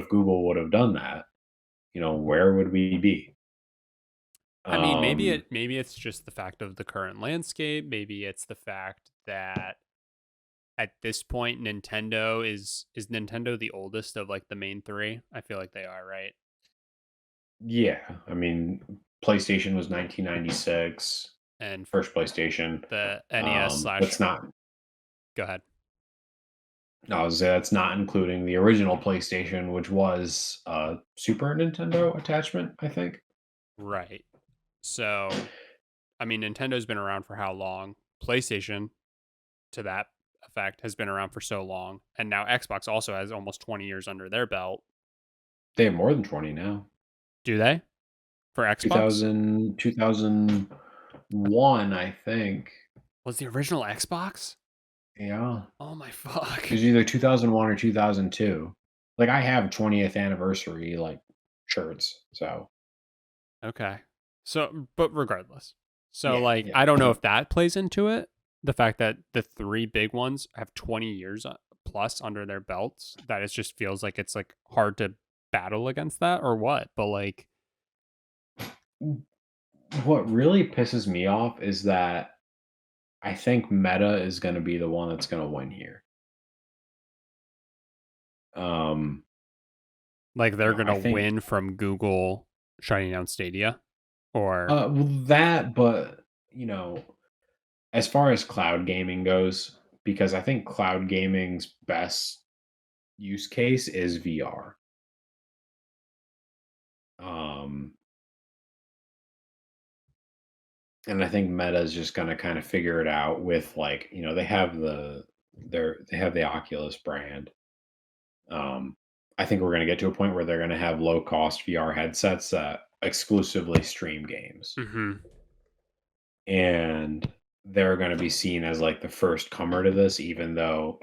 [SPEAKER 2] Google would have done that? Where would we be?
[SPEAKER 1] I mean,
[SPEAKER 2] Um,
[SPEAKER 1] maybe it's just the fact of the current landscape. Maybe it's the fact that at this point Nintendo is Nintendo the oldest of like the main three? I feel like they are, right?
[SPEAKER 2] yeah, I mean, PlayStation was 1996,
[SPEAKER 1] And
[SPEAKER 2] first PlayStation.
[SPEAKER 1] the NES slash
[SPEAKER 2] That's not.
[SPEAKER 1] go ahead.
[SPEAKER 2] No, I was that's not including the original PlayStation, which was a Super Nintendo attachment, I think.
[SPEAKER 1] Right. So I mean Nintendo's been around for how long? PlayStation to that effect has been around for so long. And now Xbox also has almost 20 years under their belt.
[SPEAKER 2] They have more than 20 now.
[SPEAKER 1] Do they? For Xbox?
[SPEAKER 2] 2001, I think.
[SPEAKER 1] Was the original Xbox?
[SPEAKER 2] Yeah.
[SPEAKER 1] Oh my fuck.
[SPEAKER 2] It was either 2001 or 2002. Like, I have 20th anniversary, like, shirts, so
[SPEAKER 1] Okay. So, but regardless. So,
[SPEAKER 2] yeah,
[SPEAKER 1] like,
[SPEAKER 2] yeah.
[SPEAKER 1] I don't know if that plays into it. The fact that the three big ones have 20 years plus under their belts, that it just feels like it's like hard to battle against that or what. But like,
[SPEAKER 2] What really pisses me off is that I think Meta is gonna be the one that's gonna win here. Um,
[SPEAKER 1] they're going
[SPEAKER 2] I
[SPEAKER 1] to
[SPEAKER 2] think
[SPEAKER 1] win from Google shutting down Stadia or,
[SPEAKER 2] well, that, but, you know, as far as cloud gaming goes, because I think cloud gaming's best use case is VR. Um, and I think Meta is just gonna kind of figure it out with, like, they have the Oculus brand. Um, I think we're going to get to a point where they're going to have low cost VR headsets that exclusively stream games.
[SPEAKER 1] Mm-hmm.
[SPEAKER 2] And they're going to be seen as like the first comer to this, even though,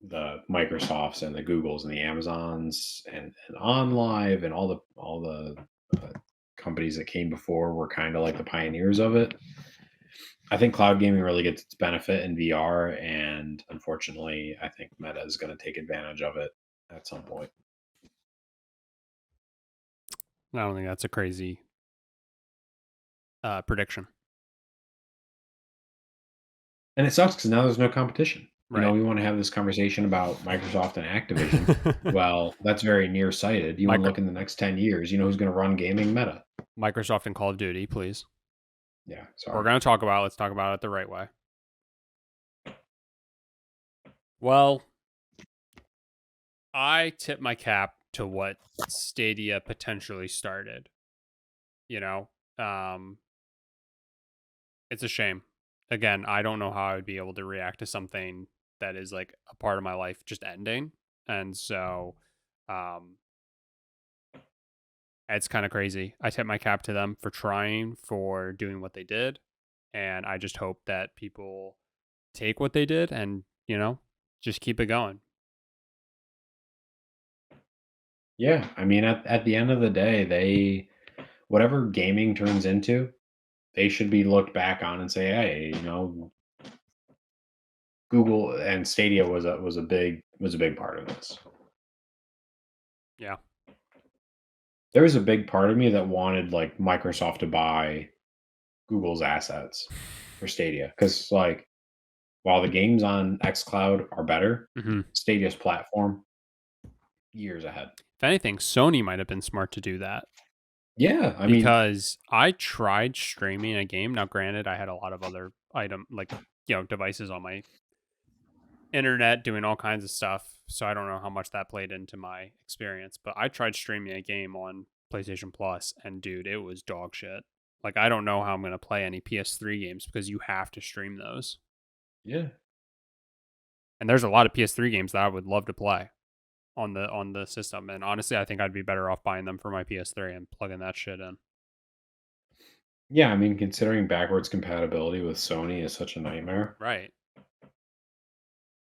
[SPEAKER 2] the Microsofts and the Googles and the Amazons and OnLive and all the companies that came before were kind of like the pioneers of it. I think cloud gaming really gets its benefit in VR, and unfortunately, I think Meta is going to take advantage of it at some point.
[SPEAKER 1] I don't think that's a crazy prediction.
[SPEAKER 2] And it sucks because now there's no competition.
[SPEAKER 1] Right.
[SPEAKER 2] We want to have this conversation about Microsoft and Activision. Well, that's very nearsighted. You want to
[SPEAKER 1] Micro-
[SPEAKER 2] look in the next 10 years, you know who's going to run gaming? Meta.
[SPEAKER 1] Microsoft and Call of Duty, please.
[SPEAKER 2] Yeah,
[SPEAKER 1] We're
[SPEAKER 2] sorry.
[SPEAKER 1] going to talk about it. Let's talk about it the right way. Well, I tip my cap to what Stadia potentially started. You know, um, it's a shame. Again, I don't know how I would be able to react to something that is like a part of my life just ending. And so um, it's kind of crazy. I tip my cap to them for trying, for doing what they did. And I just hope that people take what they did and, just keep it going.
[SPEAKER 2] Yeah, I mean, at the end of the day, whatever gaming turns into, they should be looked back on and say, hey, Google and Stadia was a big part of this.
[SPEAKER 1] Yeah.
[SPEAKER 2] There was a big part of me that wanted like Microsoft to buy Google's assets for Stadia because like while the games on xCloud are better,
[SPEAKER 1] Hmm.
[SPEAKER 2] Stadia's platform years ahead.
[SPEAKER 1] If anything, Sony might have been smart to do that
[SPEAKER 2] Yeah, I mean,
[SPEAKER 1] because I tried streaming a game. Now, granted, I had a lot of other devices on my internet doing all kinds of stuff. So I don't know how much that played into my experience, but I tried streaming a game on PlayStation Plus and dude, it was dog shit. Like I don't know how I'm going to play any PS3 games because you have to stream those.
[SPEAKER 2] yeah,
[SPEAKER 1] And there's a lot of PS3 games that I would love to play on the system. And honestly, I think I'd be better off buying them for my PS3 and plugging that shit in.
[SPEAKER 2] yeah. I mean, considering backwards compatibility with Sony is such a nightmare.
[SPEAKER 1] Right.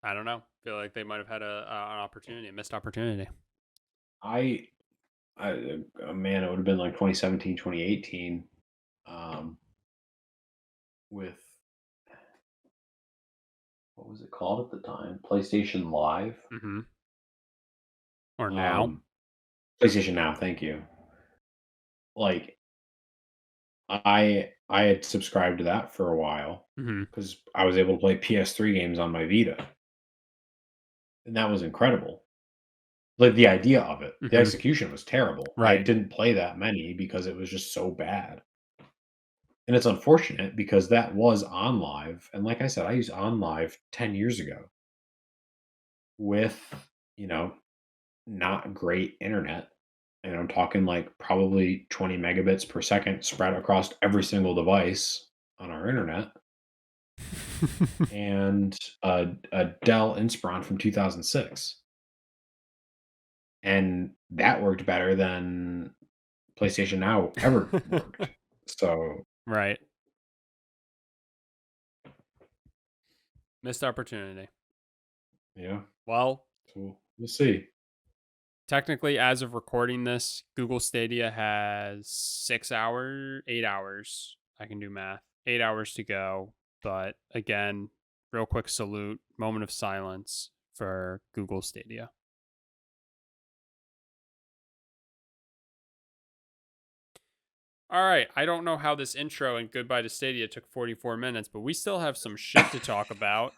[SPEAKER 1] I don't know. Feel like they might have had an opportunity, a missed opportunity.
[SPEAKER 2] I, man, it would have been like 2017, 2018, with what was it called at the time? PlayStation Live.
[SPEAKER 1] Mm-hmm. Or now.
[SPEAKER 2] Um, PlayStation Now. Thank you. Like I had subscribed to that for a while
[SPEAKER 1] Mm-hmm.
[SPEAKER 2] because I was able to play PS3 games on my Vita, and that was incredible. Like the idea of it, the
[SPEAKER 1] Mm-hmm.
[SPEAKER 2] execution was terrible. I
[SPEAKER 1] Right.
[SPEAKER 2] didn't play that many because it was just so bad, and it's unfortunate because that was on live, and like I said, I used on live 10 years ago with you know not great internet, and I'm talking like probably 20 megabits per second spread across every single device on our internet and a Dell Inspiron from 2006, and that worked better than PlayStation Now ever worked. So
[SPEAKER 1] Right. Missed opportunity.
[SPEAKER 2] yeah,
[SPEAKER 1] Well,
[SPEAKER 2] so we'll see.
[SPEAKER 1] technically, as of recording this, Google Stadia has 8 hours. I can do math. 8 hours to go. But again, real quick salute, moment of silence for Google Stadia. All right. I don't know how this intro and goodbye to Stadia took 44 minutes, but we still have some shit to talk about.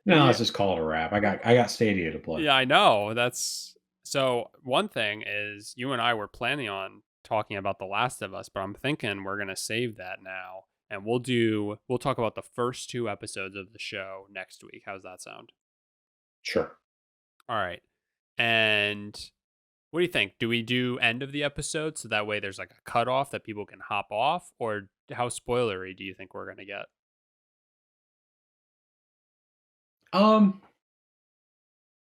[SPEAKER 2] No,
[SPEAKER 1] we
[SPEAKER 2] let's just call it a wrap. I got Stadia to play.
[SPEAKER 1] Yeah, I know. That's so one thing is you and I were planning on talking about The Last of Us, but I'm thinking we're going to save that now and we'll talk about the first two episodes of the show next week. How's that sound?
[SPEAKER 2] Sure.
[SPEAKER 1] All right. And what do you think? Do we do end of the episode so that way there's like a cutoff that people can hop off, or how spoilery do you think we're going to get?
[SPEAKER 2] Um,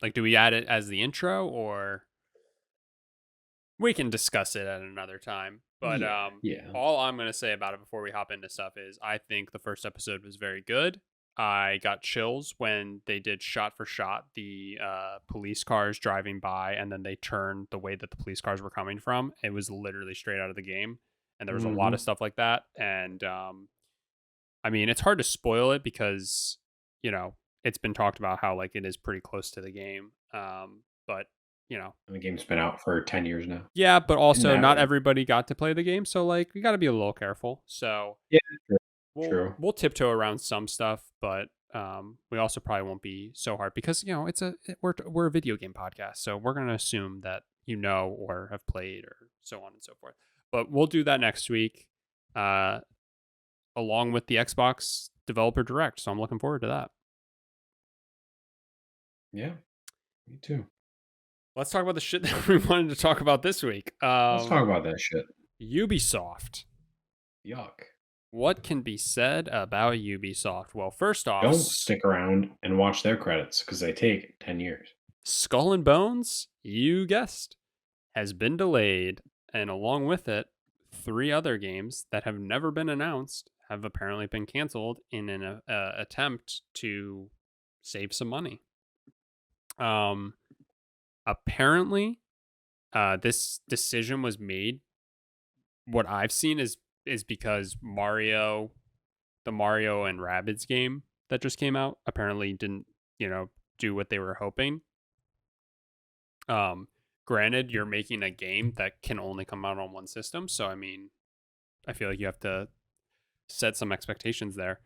[SPEAKER 1] Like, do we add it as the intro, or we can discuss it at another time? But
[SPEAKER 2] Yeah, yeah.
[SPEAKER 1] all I'm gonna say about it before we hop into stuff is I think the first episode was very good. I got chills when they did shot for shot the police cars driving by, and then they turned the way that the police cars were coming from. It was literally straight out of the game, and there was a lot of
[SPEAKER 2] Hmm.
[SPEAKER 1] stuff like that. And I mean, it's hard to spoil it because you know it's been talked about how like it is pretty close to the game. But you know,
[SPEAKER 2] And the game's been out for 10 years now.
[SPEAKER 1] yeah, but
[SPEAKER 2] And
[SPEAKER 1] also
[SPEAKER 2] now,
[SPEAKER 1] not everybody got to play the game, so like we got to be a little careful. So
[SPEAKER 2] yeah, true.
[SPEAKER 1] we'll
[SPEAKER 2] True.
[SPEAKER 1] we'll tiptoe around some stuff, but we also probably won't be so hard because it's we're a video game podcast, so we're gonna assume that you know or have played or so on and so forth. But we'll do that next week, uh, along with the Xbox Developer Direct. So I'm looking forward to that.
[SPEAKER 2] Yeah, me too.
[SPEAKER 1] Let's talk about the shit that we wanted to talk about this week.
[SPEAKER 2] Let's talk about that shit.
[SPEAKER 1] Ubisoft.
[SPEAKER 2] Yuck.
[SPEAKER 1] What can be said about Ubisoft? Well, first off,
[SPEAKER 2] Don't stick around and watch their credits because they take 10 years.
[SPEAKER 1] Skull and Bones, you guessed, has been delayed, and along with it, three other games that have never been announced have apparently been canceled in an attempt to save some money. Um, apparently, this decision was made. What I've seen is because the Mario and Rabbids game that just came out apparently didn't, do what they were hoping. Um, Granted, you're making a game that can only come out on one system, so I mean, I feel like you have to set some expectations there.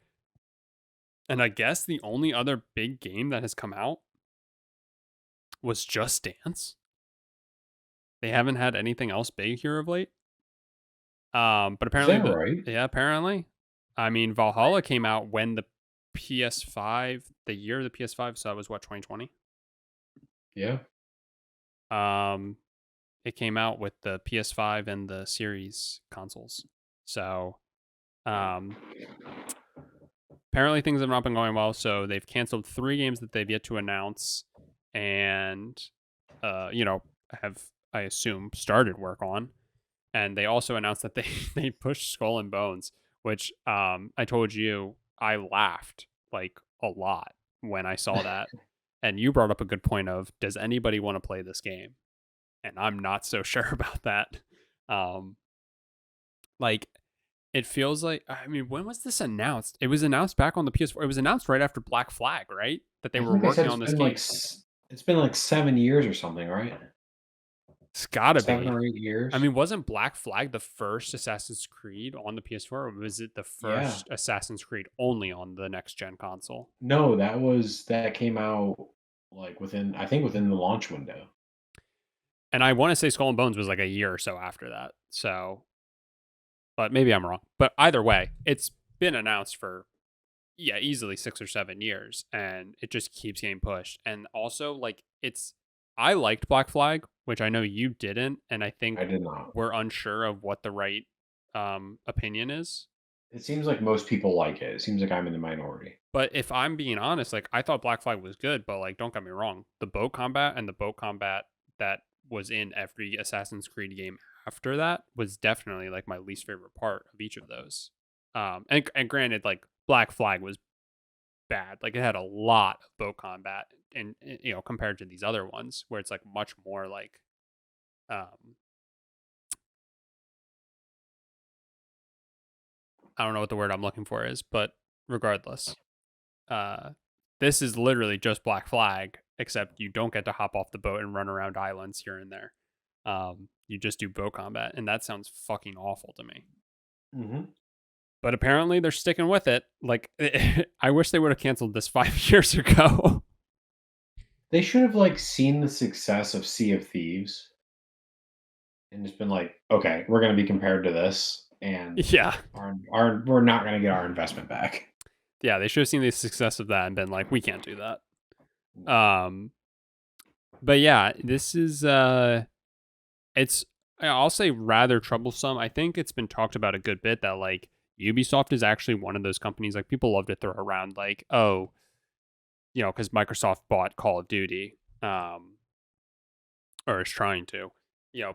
[SPEAKER 1] And I guess the only other big game that has come out was Just Dance. They haven't had anything else big here of late. But
[SPEAKER 2] Is
[SPEAKER 1] apparently
[SPEAKER 2] that right?
[SPEAKER 1] yeah, apparently. I mean, Valhalla came out when the PS5, the year of the PS5, so that was what, 2020?
[SPEAKER 2] Yeah.
[SPEAKER 1] Um, it came out with the PS5 and the Series consoles. So, um, apparently things have not been going well. So they've canceled three games that they've yet to announce, and have, I assume, started work on. And they also announced that they they pushed Skull and Bones, which I told you I laughed like a lot when I saw that. And you brought up a good point of, does anybody want to play this game? And I'm not so sure about that. Um, like it feels like, I mean, when was this announced? It was announced back on the PS4. It was announced right after Black Flag, right? That they
[SPEAKER 2] I
[SPEAKER 1] were
[SPEAKER 2] think they said
[SPEAKER 1] working
[SPEAKER 2] it's
[SPEAKER 1] on this
[SPEAKER 2] been like
[SPEAKER 1] game.
[SPEAKER 2] it's been like 7 years or something, right?
[SPEAKER 1] It's gotta
[SPEAKER 2] 7
[SPEAKER 1] be.
[SPEAKER 2] or 8
[SPEAKER 1] I
[SPEAKER 2] years.
[SPEAKER 1] mean, wasn't Black Flag the first Assassin's Creed on the PS4, or was it the
[SPEAKER 2] Yeah.
[SPEAKER 1] first Assassin's Creed only on the next gen console?
[SPEAKER 2] No, that came out like within the launch window.
[SPEAKER 1] And I want to say Skull and Bones was like a year or so after that. So, but maybe I'm wrong. But either way, it's been announced for, yeah, easily 6 or 7 years, and it just keeps getting pushed. And also, like, I liked Black Flag, which I know you didn't, and I think
[SPEAKER 2] I did not.
[SPEAKER 1] we're unsure of what the right opinion is.
[SPEAKER 2] It seems like most people like it. It seems like I'm in the minority.
[SPEAKER 1] But if I'm being honest, like I thought Black Flag was good, but like don't get me wrong, the boat combat and the boat combat that was in every Assassin's Creed game after that was definitely like my least favorite part of each of those. And granted, like Black Flag was bad. Like it had a lot of boat combat, and compared to these other ones where it's like much more like um I don't know what the word I'm looking for is, but regardless, uh this is literally just Black Flag, except you don't get to hop off the boat and run around islands here and there. You just do boat combat, and that sounds fucking awful to me.
[SPEAKER 2] Hmm.
[SPEAKER 1] But apparently they're sticking with it. Like I wish they would have canceled this 5 years ago.
[SPEAKER 2] They should have like seen the success of Sea of Thieves and just been like, okay, we're going to be compared to this, and
[SPEAKER 1] Yeah.
[SPEAKER 2] we're not going to get our investment back.
[SPEAKER 1] Yeah, they should have seen the success of that and been like, we can't do that. Um but yeah, this is it's, I'll say, rather troublesome. I think it's been talked about a good bit that like Ubisoft is actually one of those companies, like people love to throw around like, oh, because Microsoft bought Call of Duty. um, or is trying to.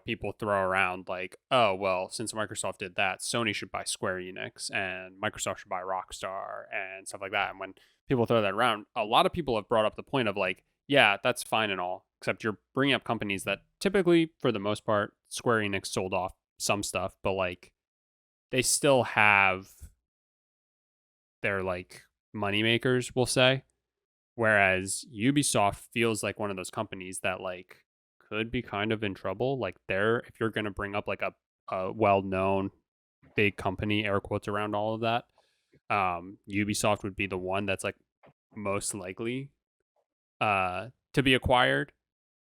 [SPEAKER 1] People throw around like, oh, well, since Microsoft did that, Sony should buy Square Enix and Microsoft should buy Rockstar and stuff like that. And when people throw that around, a lot of people have brought up the point of like, yeah, that's fine and all, except you're bringing up companies that typically, for the most part, Square Enix sold off some stuff, but like they still have their like money makers, we'll say. Whereas Ubisoft feels like one of those companies that like could be kind of in trouble. Like if you're gonna bring up like a well known big company, air quotes around all of that, Ubisoft would be the one that's like most likely to be acquired.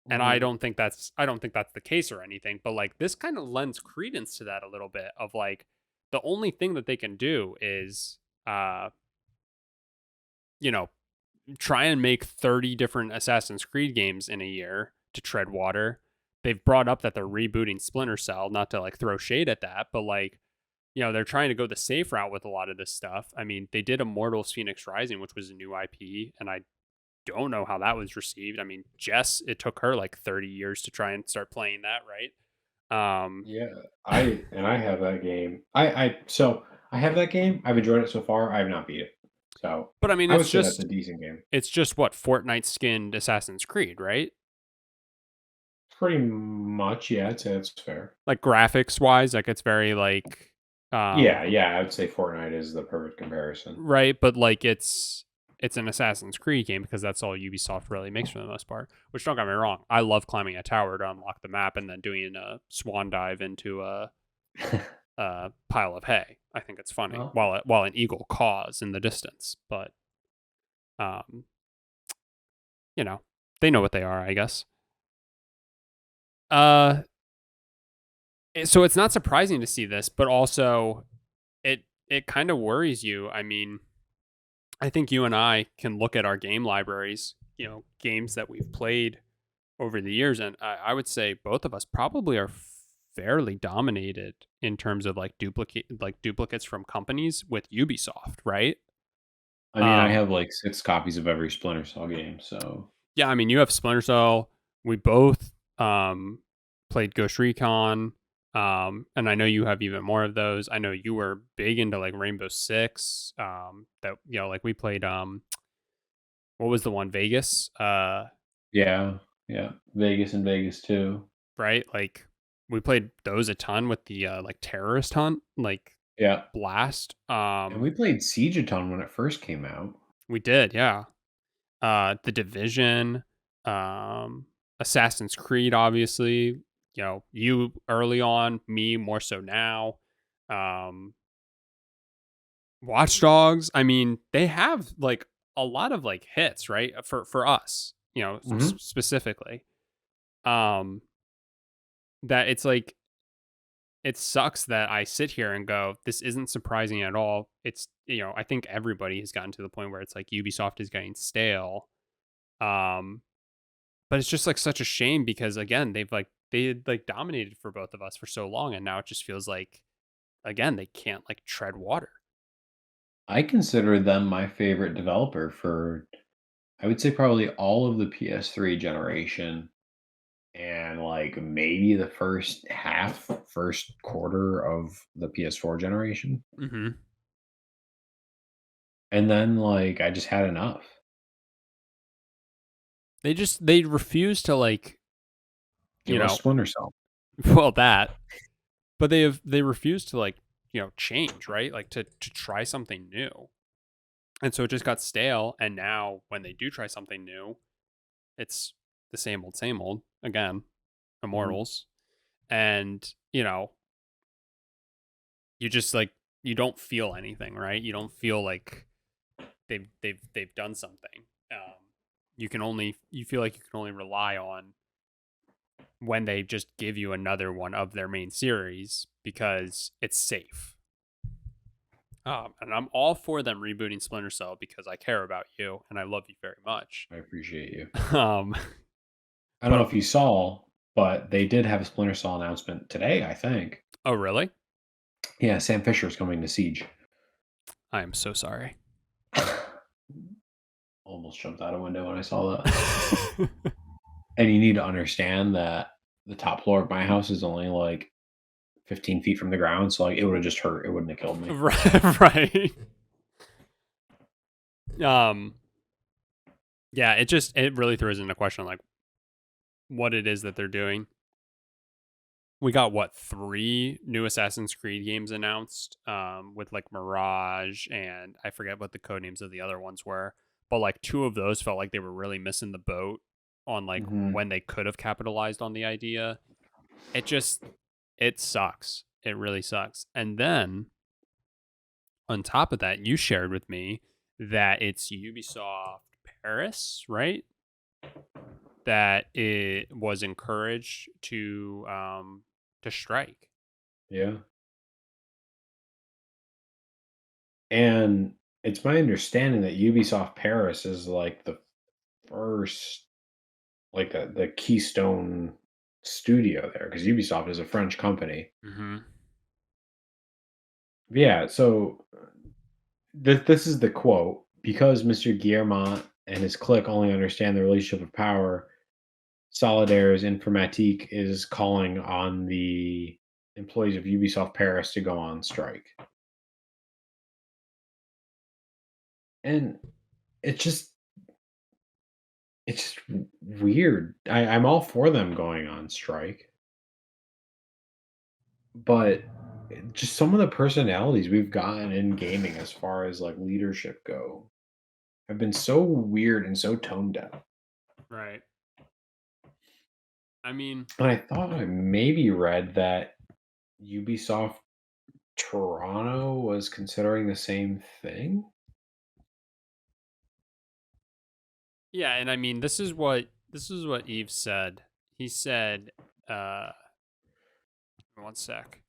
[SPEAKER 1] And
[SPEAKER 2] Mhm.
[SPEAKER 1] I don't think that's the case or anything, but like this kind of lends credence to that a little bit of like the only thing that they can do is uh you know try and make 30 different Assassin's Creed games in a year to tread water. They've brought up that they're rebooting Splinter Cell, not to like throw shade at that, but like, they're trying to go the safe route with a lot of this stuff. I mean, they did Immortals Phoenix Rising, which was a new IP, and I don't know how that was received. I mean, Jess, it took her like 30 years to try and start playing that, right?
[SPEAKER 2] Yeah, I have that game. I have that game. I've enjoyed it so far. I have not beat it. So
[SPEAKER 1] But I mean,
[SPEAKER 2] I would say that's a decent game.
[SPEAKER 1] it's just what Fortnite skinned Assassin's Creed, right?
[SPEAKER 2] Pretty much, yeah, I'd say that's fair.
[SPEAKER 1] Like graphics wise, like it's very like,
[SPEAKER 2] Yeah, yeah, I would say Fortnite is the perfect comparison.
[SPEAKER 1] right, but like it's an Assassin's Creed game because that's all Ubisoft really makes for the most part. Which, don't get me wrong, I love climbing a tower to unlock the map and then doing a swan dive into a pile of hay. I think it's funny
[SPEAKER 2] Well,
[SPEAKER 1] while an eagle caws in the distance, but um, you know they know what they are, I guess. Uh, so it's not surprising to see this, but also it kind of worries you. I mean, I think you and I can look at our game libraries, games that we've played over the years, and I would say both of us probably are fairly dominated in terms of like duplicates from companies with Ubisoft, right?
[SPEAKER 2] I mean, I
[SPEAKER 1] Um,
[SPEAKER 2] have like 6 copies of every Splinter Cell game, so
[SPEAKER 1] yeah, I mean, you have Splinter Cell. We both played Ghost Recon, and I know you have even more of those. I know you were big into like Rainbow Six. That like we played. What was the one? Vegas.
[SPEAKER 2] yeah, yeah. Vegas and Vegas too.
[SPEAKER 1] Right? Like we played those a ton with the like terrorist hunt, like
[SPEAKER 2] Yeah,
[SPEAKER 1] blast.
[SPEAKER 2] and we played Siege a ton when it first came out.
[SPEAKER 1] We did, yeah. The Division, um, Assassin's Creed, obviously. You early on, me more so now. Um, Watch Dogs. I mean, they have like a lot of like hits, right? For us,
[SPEAKER 2] Mhm.
[SPEAKER 1] specifically. Um, that it's like it sucks that I sit here and go, this isn't surprising at all. It's I think everybody has gotten to the point where it's like Ubisoft is getting stale. Um, but it's just like such a shame because again, they had like dominated for both of us for so long, and now it just feels like again they can't like tread water.
[SPEAKER 2] I consider them my favorite developer for I would say probably all of the PS3 generation and like maybe the first quarter of the PS4 generation.
[SPEAKER 1] Hmm.
[SPEAKER 2] And then like I just had enough.
[SPEAKER 1] They refuse to like you
[SPEAKER 2] Give us
[SPEAKER 1] know
[SPEAKER 2] Splinter Cell.
[SPEAKER 1] well that, but they refuse to like change, right, like to try something new. And so it just got stale. And now when they do try something new, it's the same old again,
[SPEAKER 2] Mhm.
[SPEAKER 1] Immortals. And, you just like, you don't feel anything, right? You don't feel like they've done something. You feel like you can only rely on when they just give you another one of their main series because it's safe. And I'm all for them rebooting Splinter Cell because I care about you and I love you very much.
[SPEAKER 2] I appreciate you.
[SPEAKER 1] Um,
[SPEAKER 2] I don't know
[SPEAKER 1] but
[SPEAKER 2] if you saw, but they did have a Splinter Cell announcement today, I think.
[SPEAKER 1] oh, really?
[SPEAKER 2] Yeah, Sam Fisher is coming to Siege.
[SPEAKER 1] I am so sorry.
[SPEAKER 2] Almost jumped out a window when I saw that. And you need to understand that the top floor of my house is only like 15 feet from the ground, so like it would have just hurt. It wouldn't have killed me.
[SPEAKER 1] Right, right. Um, yeah, it really throws into question like what it is that they're doing. We got what, three new Assassin's Creed games announced, with like Mirage, and I forget what the code names of the other ones were, but like two of those felt like they were really missing the boat on like
[SPEAKER 2] Hmm.
[SPEAKER 1] when they could have capitalized on the idea. It just it sucks. It really sucks. And then on top of that, you shared with me that it's Ubisoft Paris, right? That it was encouraged to strike.
[SPEAKER 2] Yeah. And it's my understanding that Ubisoft Paris is like the first, like the keystone studio there, because Ubisoft is a French company.
[SPEAKER 1] Mm-hmm.
[SPEAKER 2] Yeah, so this is the quote: "Because Mr. Guillemot and his clique only understand the relationship of power, Solidaires Informatique is calling on the employees of Ubisoft Paris to go on strike." And it's just weird. I'm all for them going on strike, but just some of the personalities we've gotten in gaming as far as like leadership go have been so weird and so tone deaf.
[SPEAKER 1] Right. I mean,
[SPEAKER 2] And I thought I maybe read that Ubisoft Toronto was considering the same thing.
[SPEAKER 1] yeah, and I mean this is what Eve said. He said, uh one sec.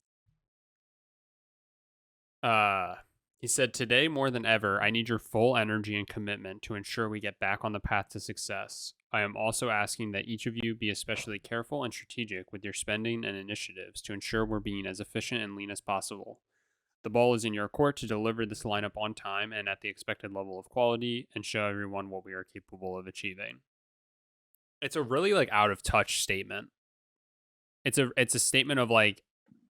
[SPEAKER 1] Uh he said, "Today more than ever, I need your full energy and commitment to ensure we get back on the path to success. I am also asking that each of you be especially careful and strategic with your spending and initiatives to ensure we're being as efficient and lean as possible. The ball is in your court to deliver this lineup on time and at the expected level of quality and show everyone what we are capable of achieving." It's a really like out of touch statement. It's a statement of like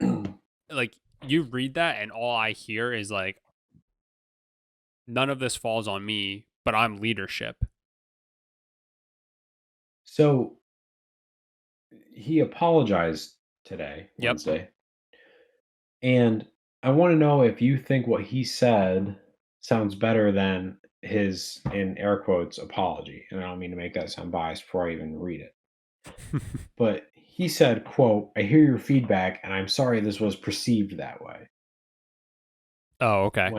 [SPEAKER 1] you read that and all I hear is like none of this falls on me, but I'm leadership.
[SPEAKER 2] So he apologized today,
[SPEAKER 1] Yep.
[SPEAKER 2] Wednesday, and I want to know if you think what he said sounds better than his, in air quotes, apology. And I don't mean to make that sound biased before I even read it. But he said, quote, "I hear your feedback and I'm sorry this was perceived that way.
[SPEAKER 1] Oh, okay.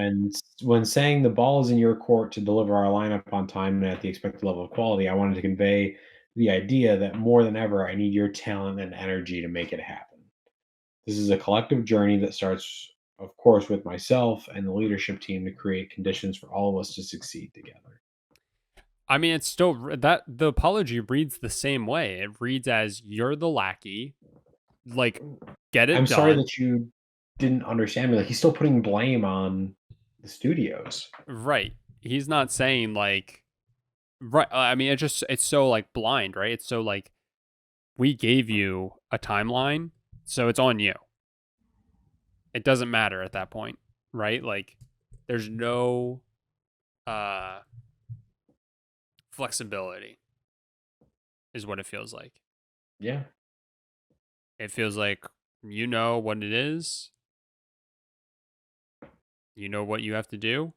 [SPEAKER 2] When saying the ball is in your court to deliver our lineup on time and at the expected level of quality, I wanted to convey the idea that more than ever, I need your talent and energy to make it happen. This is a collective journey that starts, of course, with myself and the leadership team to create conditions for all of us to succeed together."
[SPEAKER 1] I mean, it's still that the apology reads the same way. It reads as you're the lackey, like get
[SPEAKER 2] I'm
[SPEAKER 1] it
[SPEAKER 2] sorry
[SPEAKER 1] done.
[SPEAKER 2] that you didn't understand me. Like, he's still putting blame on the studios.
[SPEAKER 1] Right. He's not saying like right. I mean, it's so like blind, right? It's so like we gave you a timeline, so it's on you. It doesn't matter at that point, right? Like there's no uh flexibility is what it feels like.
[SPEAKER 2] Yeah.
[SPEAKER 1] It feels like you know what it is, you know what you have to do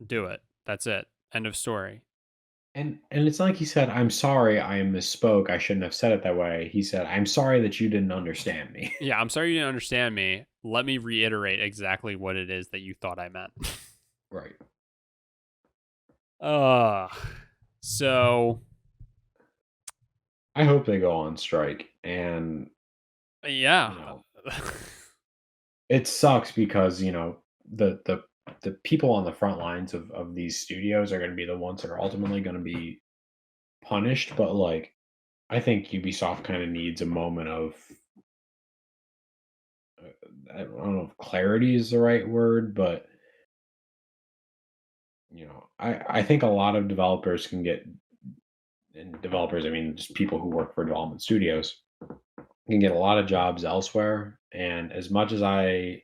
[SPEAKER 1] it. That's it. End of story.
[SPEAKER 2] And it's not like he said, "I'm sorry, I misspoke. I shouldn't have said it that way." He said, "I'm sorry that you didn't understand me."
[SPEAKER 1] Yeah, I'm sorry you didn't understand me. Let me reiterate exactly what it is that you thought I meant.
[SPEAKER 2] Right.
[SPEAKER 1] uh so
[SPEAKER 2] I hope they go on strike, and,
[SPEAKER 1] yeah.
[SPEAKER 2] you know, it sucks because, the people on the front lines of these studios are gonna be the ones that are ultimately gonna be punished, but, like, I think Ubisoft kinda needs a moment of, I don't know if clarity is the right word, but, I think a lot of developers can get and developers, I mean, just people who work for development studios, can get a lot of jobs elsewhere. And as much as I,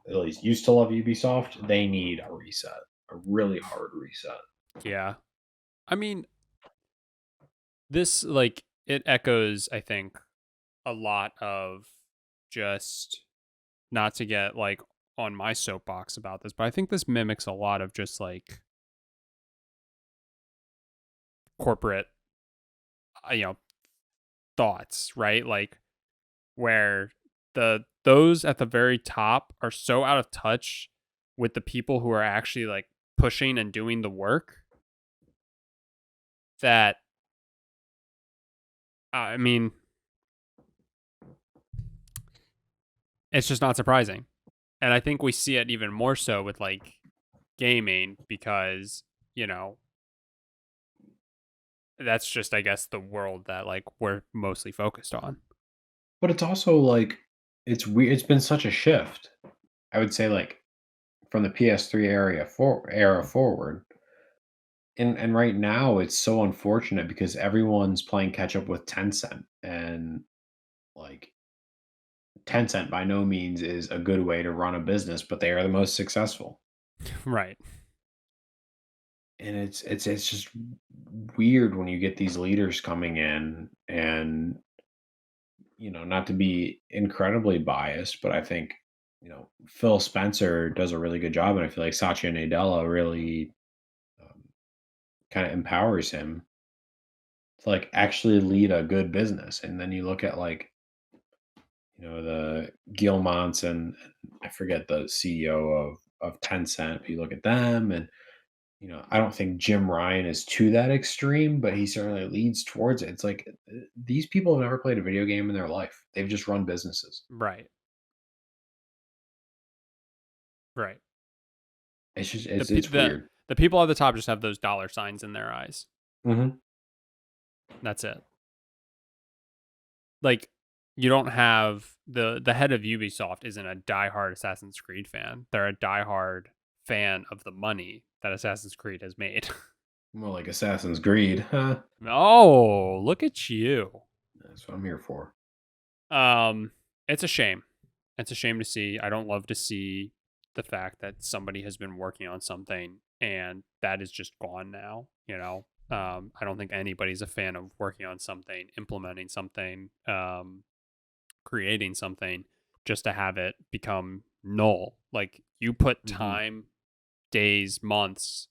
[SPEAKER 2] at least used to love Ubisoft, they need a reset, a really hard reset.
[SPEAKER 1] Yeah. I mean, this like it echoes, I think, a lot of just not to get like on my soapbox about this, but I think this mimics a lot of just like corporate, you know, thoughts, right? Like where those at the very top are so out of touch with the people who are actually like pushing and doing the work that I mean, it's just not surprising. And I think we see it even more so with like gaming because, you know, that's just I guess the world that like we're mostly focused on.
[SPEAKER 2] But it's also like it's weird. It's been such a shift. I would say like from the PS3 era forward. And right now it's so unfortunate because everyone's playing catch up with Tencent, and like Tencent by no means is a good way to run a business, but they are the most successful.
[SPEAKER 1] Right.
[SPEAKER 2] And it's just weird when you get these leaders coming in, and not to be incredibly biased, but I think Phil Spencer does a really good job, and I feel like Satya Nadella really kind of empowers him to like actually lead a good business. And then you look at like the Gilmonts, and I forget the CEO of Tencent. If you look at them, and I don't think Jim Ryan is to that extreme, but he certainly leads towards it. It's like these people have never played a video game in their life. They've just run businesses.
[SPEAKER 1] Right. Right.
[SPEAKER 2] It's just
[SPEAKER 1] The
[SPEAKER 2] it's weird.
[SPEAKER 1] the people at the top just have those dollar signs in their eyes.
[SPEAKER 2] Hmm.
[SPEAKER 1] That's it. Like you don't have the head of Ubisoft isn't a diehard Assassin's Creed fan. They're a diehard fan of the money that Assassin's Creed has made.
[SPEAKER 2] More like Assassin's Creed, huh?
[SPEAKER 1] Oh, look at you.
[SPEAKER 2] That's what I'm here for.
[SPEAKER 1] Um, it's a shame. It's a shame to see. I don't love to see the fact that somebody has been working on something and that is just gone now. I don't think anybody's a fan of working on something, implementing something, creating something just to have it become null. Like you put
[SPEAKER 2] Hmm.
[SPEAKER 1] time, days, months,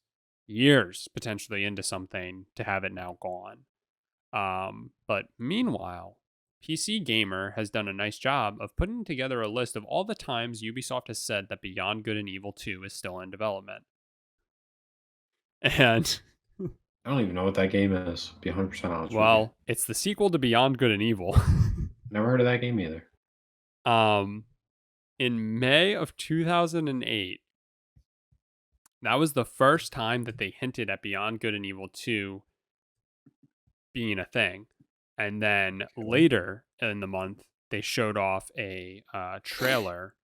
[SPEAKER 1] years potentially into something to have it now gone. But meanwhile, PC Gamer has done a nice job of putting together a list of all the times Ubisoft has said that Beyond Good and Evil 2 is still in development. And,
[SPEAKER 2] I don't even know what that game is. To be 100% honest with you.
[SPEAKER 1] well, it's the sequel to Beyond Good and Evil.
[SPEAKER 2] Never heard of that game either.
[SPEAKER 1] um, in May of 2008, that was the first time that they hinted at Beyond Good and Evil 2 being a thing. And then
[SPEAKER 2] Okay.
[SPEAKER 1] later in the month, they showed off a trailer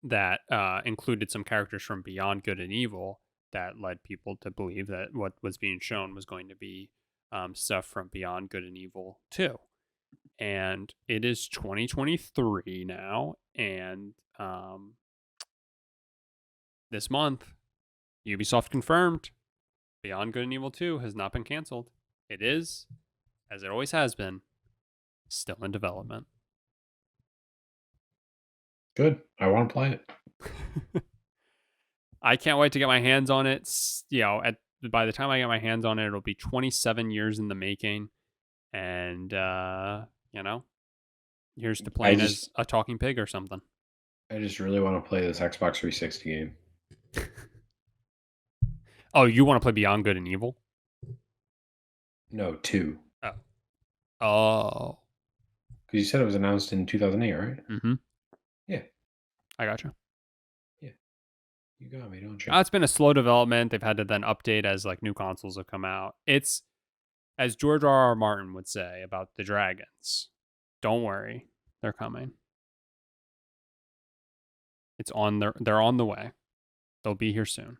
[SPEAKER 1] that included some characters from Beyond Good and Evil that led people to believe that what was being shown was going to be stuff from Beyond Good and Evil 2. And it is 2023 now. And this month, Ubisoft confirmed Beyond Good and Evil 2 has not been canceled. It is, as it always has been, still in development.
[SPEAKER 2] Good. I want to play it.
[SPEAKER 1] I can't wait to get my hands on it. By the time I get my hands on it, it'll be 27 years in the making. And, here's to
[SPEAKER 2] I
[SPEAKER 1] playing
[SPEAKER 2] just
[SPEAKER 1] as a talking pig or something.
[SPEAKER 2] I just really want to play this Xbox 360 game.
[SPEAKER 1] Oh, you want to play Beyond Good and Evil?
[SPEAKER 2] No, 2.
[SPEAKER 1] Oh. Oh.
[SPEAKER 2] Because you said it was announced in 2008, right?
[SPEAKER 1] Mm-hmm.
[SPEAKER 2] Yeah.
[SPEAKER 1] I gotcha.
[SPEAKER 2] Yeah. You got me, don't you?
[SPEAKER 1] It's been a slow development. They've had to then update as like new consoles have come out. It's, as George R. R. Martin would say about the dragons, don't worry, they're coming. They're on the way. They'll be here soon.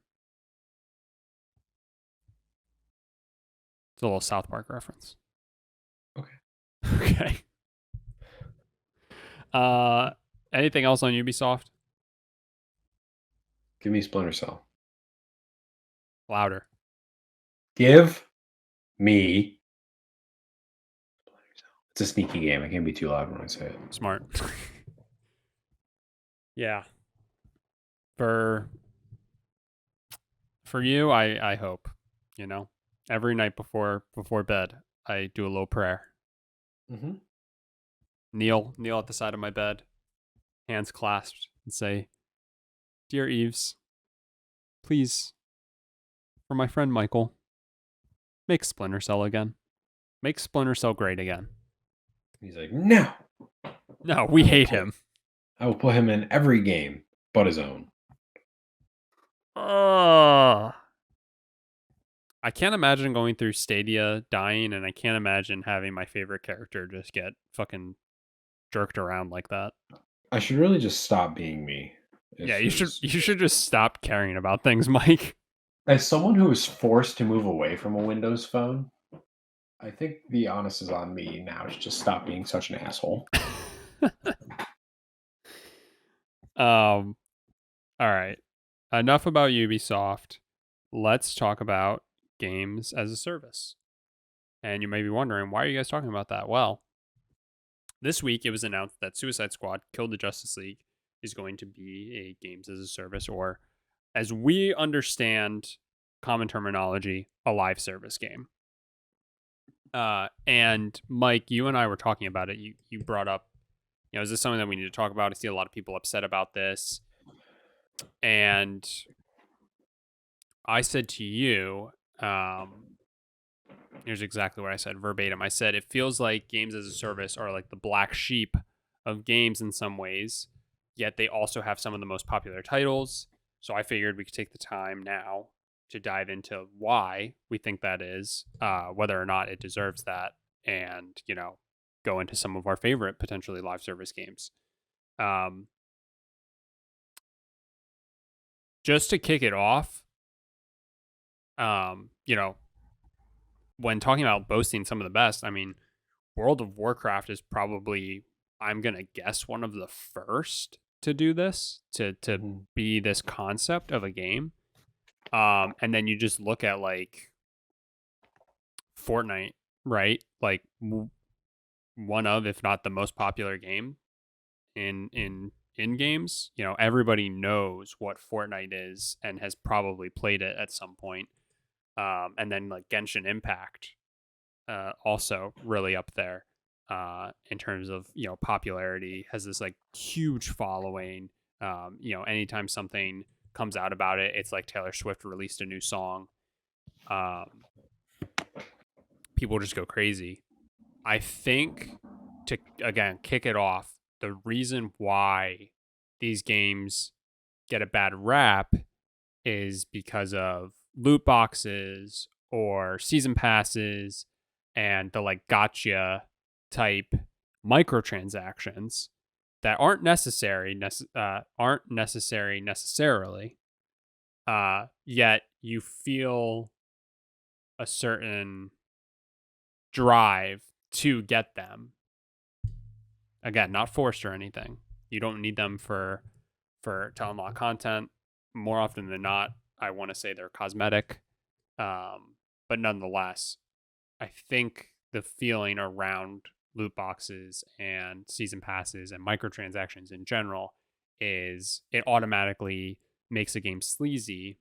[SPEAKER 1] It's a little South Park reference.
[SPEAKER 2] Okay.
[SPEAKER 1] Okay. Uh, anything else on Ubisoft?
[SPEAKER 2] Give me Splinter Cell.
[SPEAKER 1] Louder.
[SPEAKER 2] Give me Splinter Cell. It's a sneaky game. I can't be too loud when I say it.
[SPEAKER 1] Smart. Yeah. For you, I hope, you know, every night before bed, I do a little prayer.
[SPEAKER 2] Mm-hmm.
[SPEAKER 1] Kneel at the side of my bed, hands clasped, and say, "Dear Eves, please, for my friend Michael, make Splinter Cell again. Make Splinter Cell great again."
[SPEAKER 2] He's like, no.
[SPEAKER 1] No, we hate him.
[SPEAKER 2] I will put him in every game but his own.
[SPEAKER 1] Oh, I can't imagine going through Stadia dying, and I can't imagine having my favorite character just get fucking jerked around like that.
[SPEAKER 2] I should really just stop being me.
[SPEAKER 1] Yeah,
[SPEAKER 2] Is, is
[SPEAKER 1] you should just stop caring about things, Mike.
[SPEAKER 2] as someone who was forced to move away from a Windows phone, I think the onus is on me now to just stop being such an asshole.
[SPEAKER 1] All right. Enough about Ubisoft. Let's talk about games as a service. And you may be wondering, why are you guys talking about that? Well, this week it was announced that Suicide Squad Kill the Justice League is going to be a games as a service, or as we understand common terminology, a live service game. And Mike, you and I were talking about it. You brought up, is this something that we need to talk about? I see a lot of people upset about this. And I said to you, here's exactly what I said verbatim. I said, it feels like games as a service are like the black sheep of games in some ways, yet they also have some of the most popular titles. So I figured we could take the time now to dive into why we think that is, whether or not it deserves that, and, go into some of our favorite potentially live service games. Um, just to kick it off, um, you know, when talking about boasting some of the best, I mean, World of Warcraft is probably, I'm gonna guess, one of the first to do this, to
[SPEAKER 2] Mhm.
[SPEAKER 1] be this concept of a game. And then you just look at like Fortnite, right? Like one of, if not the most popular game in games. Everybody knows what Fortnite is and has probably played it at some point. And then like Genshin Impact, also really up there in terms of popularity. Has this like huge following. Anytime something comes out about it, it's like Taylor Swift released a new song. Um, People just go crazy. I think, to again kick it off, the reason why these games get a bad rap is because of loot boxes or season passes and the like gotcha type microtransactions that aren't necessary necessarily. Yet you feel a certain drive to get them. Again, not forced or anything. You don't need them to unlock content. More often than not, I want to say they're cosmetic. But nonetheless, I think the feeling around loot boxes and season passes and microtransactions in general is it automatically makes a game sleazy.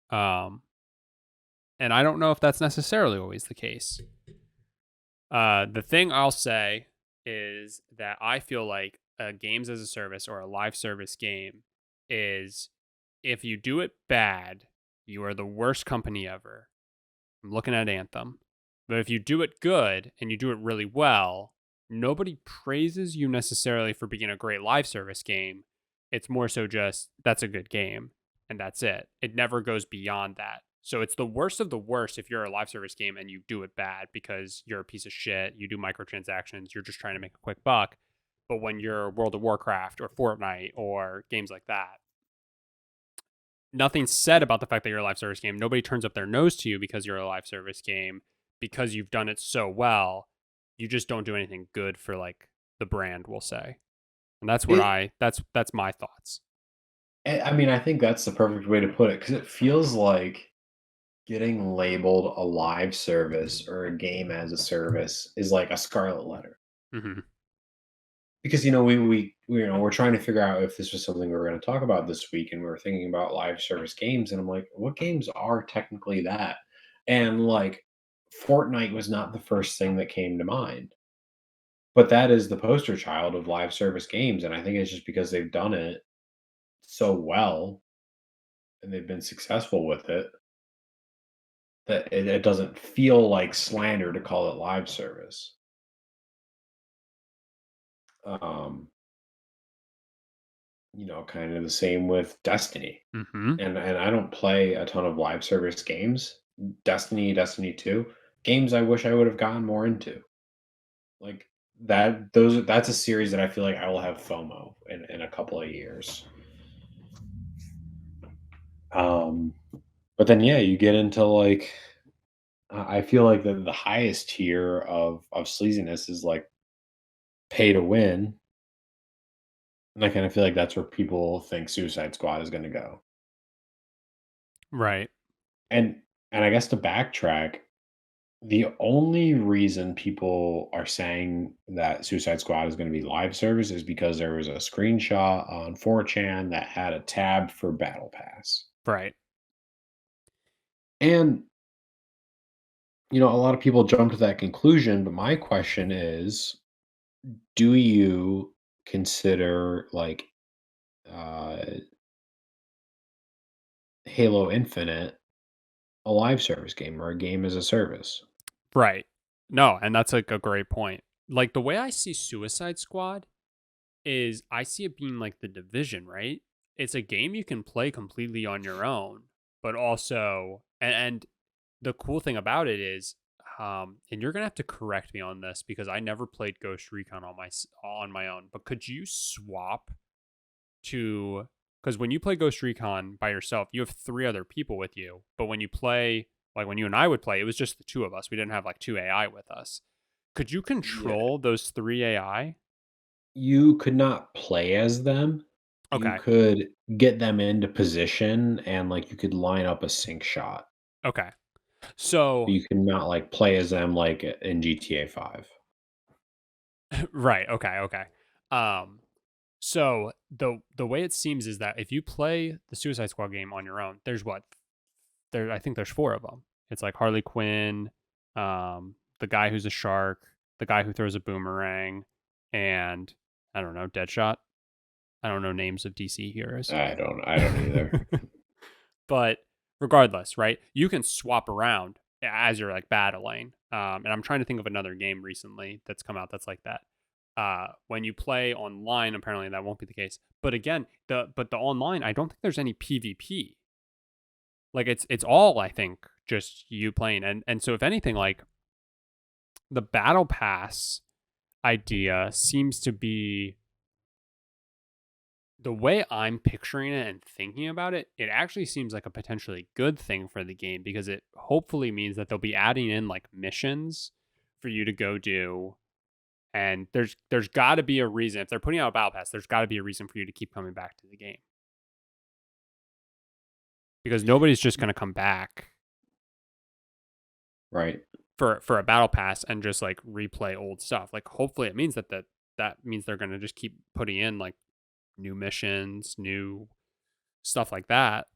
[SPEAKER 1] Um, and I don't know if that's necessarily always the case. The thing I'll say is that I feel like a games as a service or a live service game is, if you do it bad, you are the worst company ever. I'm looking at Anthem. But if you do it good and you do it really well, nobody praises you necessarily for being a great live service game. It's more so just that's a good game and that's it. It never goes beyond that. So it's the worst of the worst if you're a live service game and you do it bad because you're a piece of shit, you do microtransactions, you're just trying to make a quick buck. But when you're World of Warcraft or Fortnite or games like that, nothing's said about the fact that you're a live service game. Nobody turns up their nose to you because you're a live service game because you've done it so well. You just don't do anything good for like the brand, we'll say. And that's where
[SPEAKER 2] It
[SPEAKER 1] that's my thoughts.
[SPEAKER 2] I mean, I think that's the perfect way to put it because it feels like getting labeled a live service or a game as a service is like a scarlet letter.
[SPEAKER 1] Hmm.
[SPEAKER 2] Because, we're trying to figure out if this was something we were gonna talk about this week, and we were thinking about live service games, and I'm like, "What games are technically that?" And, like, Fortnite was not the first thing that came to mind, but that is the poster child of live service games, and I think it's just because they've done it so well, and they've been successful with it, that it doesn't feel like slander to call it live service. Um, kinda the same with Destiny.
[SPEAKER 1] Hmm.
[SPEAKER 2] And I don't play a ton of live service games. Destiny 2, games I wish I would have gotten more into. Like that's a series that I feel like I will have FOMO in a couple of years. Um but then yeah, you get into like I feel like the highest tier of sleaziness is like pay to win. And I kind of feel like that's where people think Suicide Squad is gonna go.
[SPEAKER 1] Right.
[SPEAKER 2] And and I guess to backtrack, the only reason people are saying that Suicide Squad is gonna be live service is because there was a screenshot on 4chan that had a tab for Battle Pass.
[SPEAKER 1] Right.
[SPEAKER 2] And, a lot of people jump to that conclusion, but my question is, do you consider, like, uh, Halo Infinite a live service game or a game as a service?
[SPEAKER 1] Right. No, and that's like a great point. Like the way I see Suicide Squad is I see it being like the Division, right? It's a game you can play completely on your own, but also and the cool thing about it is and you're going to have to correct me on this because I never played Ghost Recon on my own, but could you swap to cuz when you play Ghost Recon by yourself, you have three other people with you, but when you play like when you and I would play, it was just the two of us. We didn't have like two AI with us. Could you
[SPEAKER 2] Yeah.
[SPEAKER 1] control those three AI?
[SPEAKER 2] You could not play as them. You
[SPEAKER 1] Okay.
[SPEAKER 2] could get them into position and, like, you could line up a sync shot.
[SPEAKER 1] Okay.
[SPEAKER 2] But
[SPEAKER 1] So
[SPEAKER 2] you could not, like, play as them like in GTA 5.
[SPEAKER 1] right, okay, okay. Um so the way it seems is that if you play the Suicide Squad game on your own, there's what? There I think there's four of them. It's like Harley Quinn, the guy who's a shark, the guy who throws a boomerang, and I don't know, Deadshot. I don't know names of DC heroes.
[SPEAKER 2] I don't either.
[SPEAKER 1] But regardless, right? You can swap around as you're like battling. And I'm trying to think of another game recently that's come out that's like that. When you play online, apparently that won't be the case. But again, the online, I don't think there's any PvP. Like it's all I think just you playing. And so if anything, like the battle pass idea seems to be the way I'm picturing it and thinking about it, it actually seems like a potentially good thing for the game because it hopefully means that they'll be adding in like missions for you to go do. And there's got to be a reason if they're putting out a battle pass. There's got to be a reason for you to keep coming back to the game because nobody's just going to come back
[SPEAKER 2] Right.
[SPEAKER 1] for a battle pass and just like replay old stuff. Like hopefully it means that means they're going to just keep putting in like new missions, new stuff like that.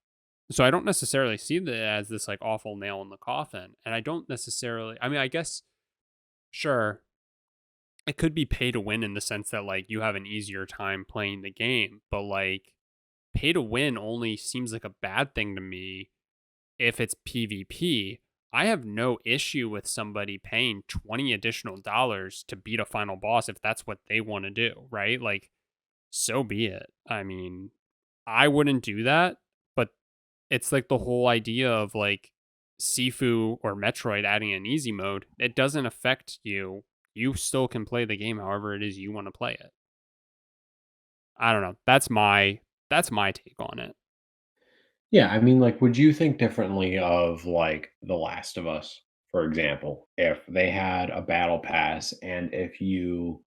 [SPEAKER 1] So I don't necessarily see that as this like awful nail in the coffin. And I don't necessarily I mean, I guess sure, it could be pay to win in the sense that like you have an easier time playing the game, but like pay to win only seems like a bad thing to me if it's PvP. I have no issue with somebody paying 20 additional dollars to beat a final boss if that's what they want to do, right? Like so be it. I mean, I wouldn't do that, but it's like the whole idea of like Sifu or Metroid adding an easy mode. It doesn't affect you. You still can play the game however it is you want to play it. I don't know. That's my take on it.
[SPEAKER 2] Yeah, I mean, like, would you think differently of, like, The Last of Us, for example, if they had a battle pass and if you,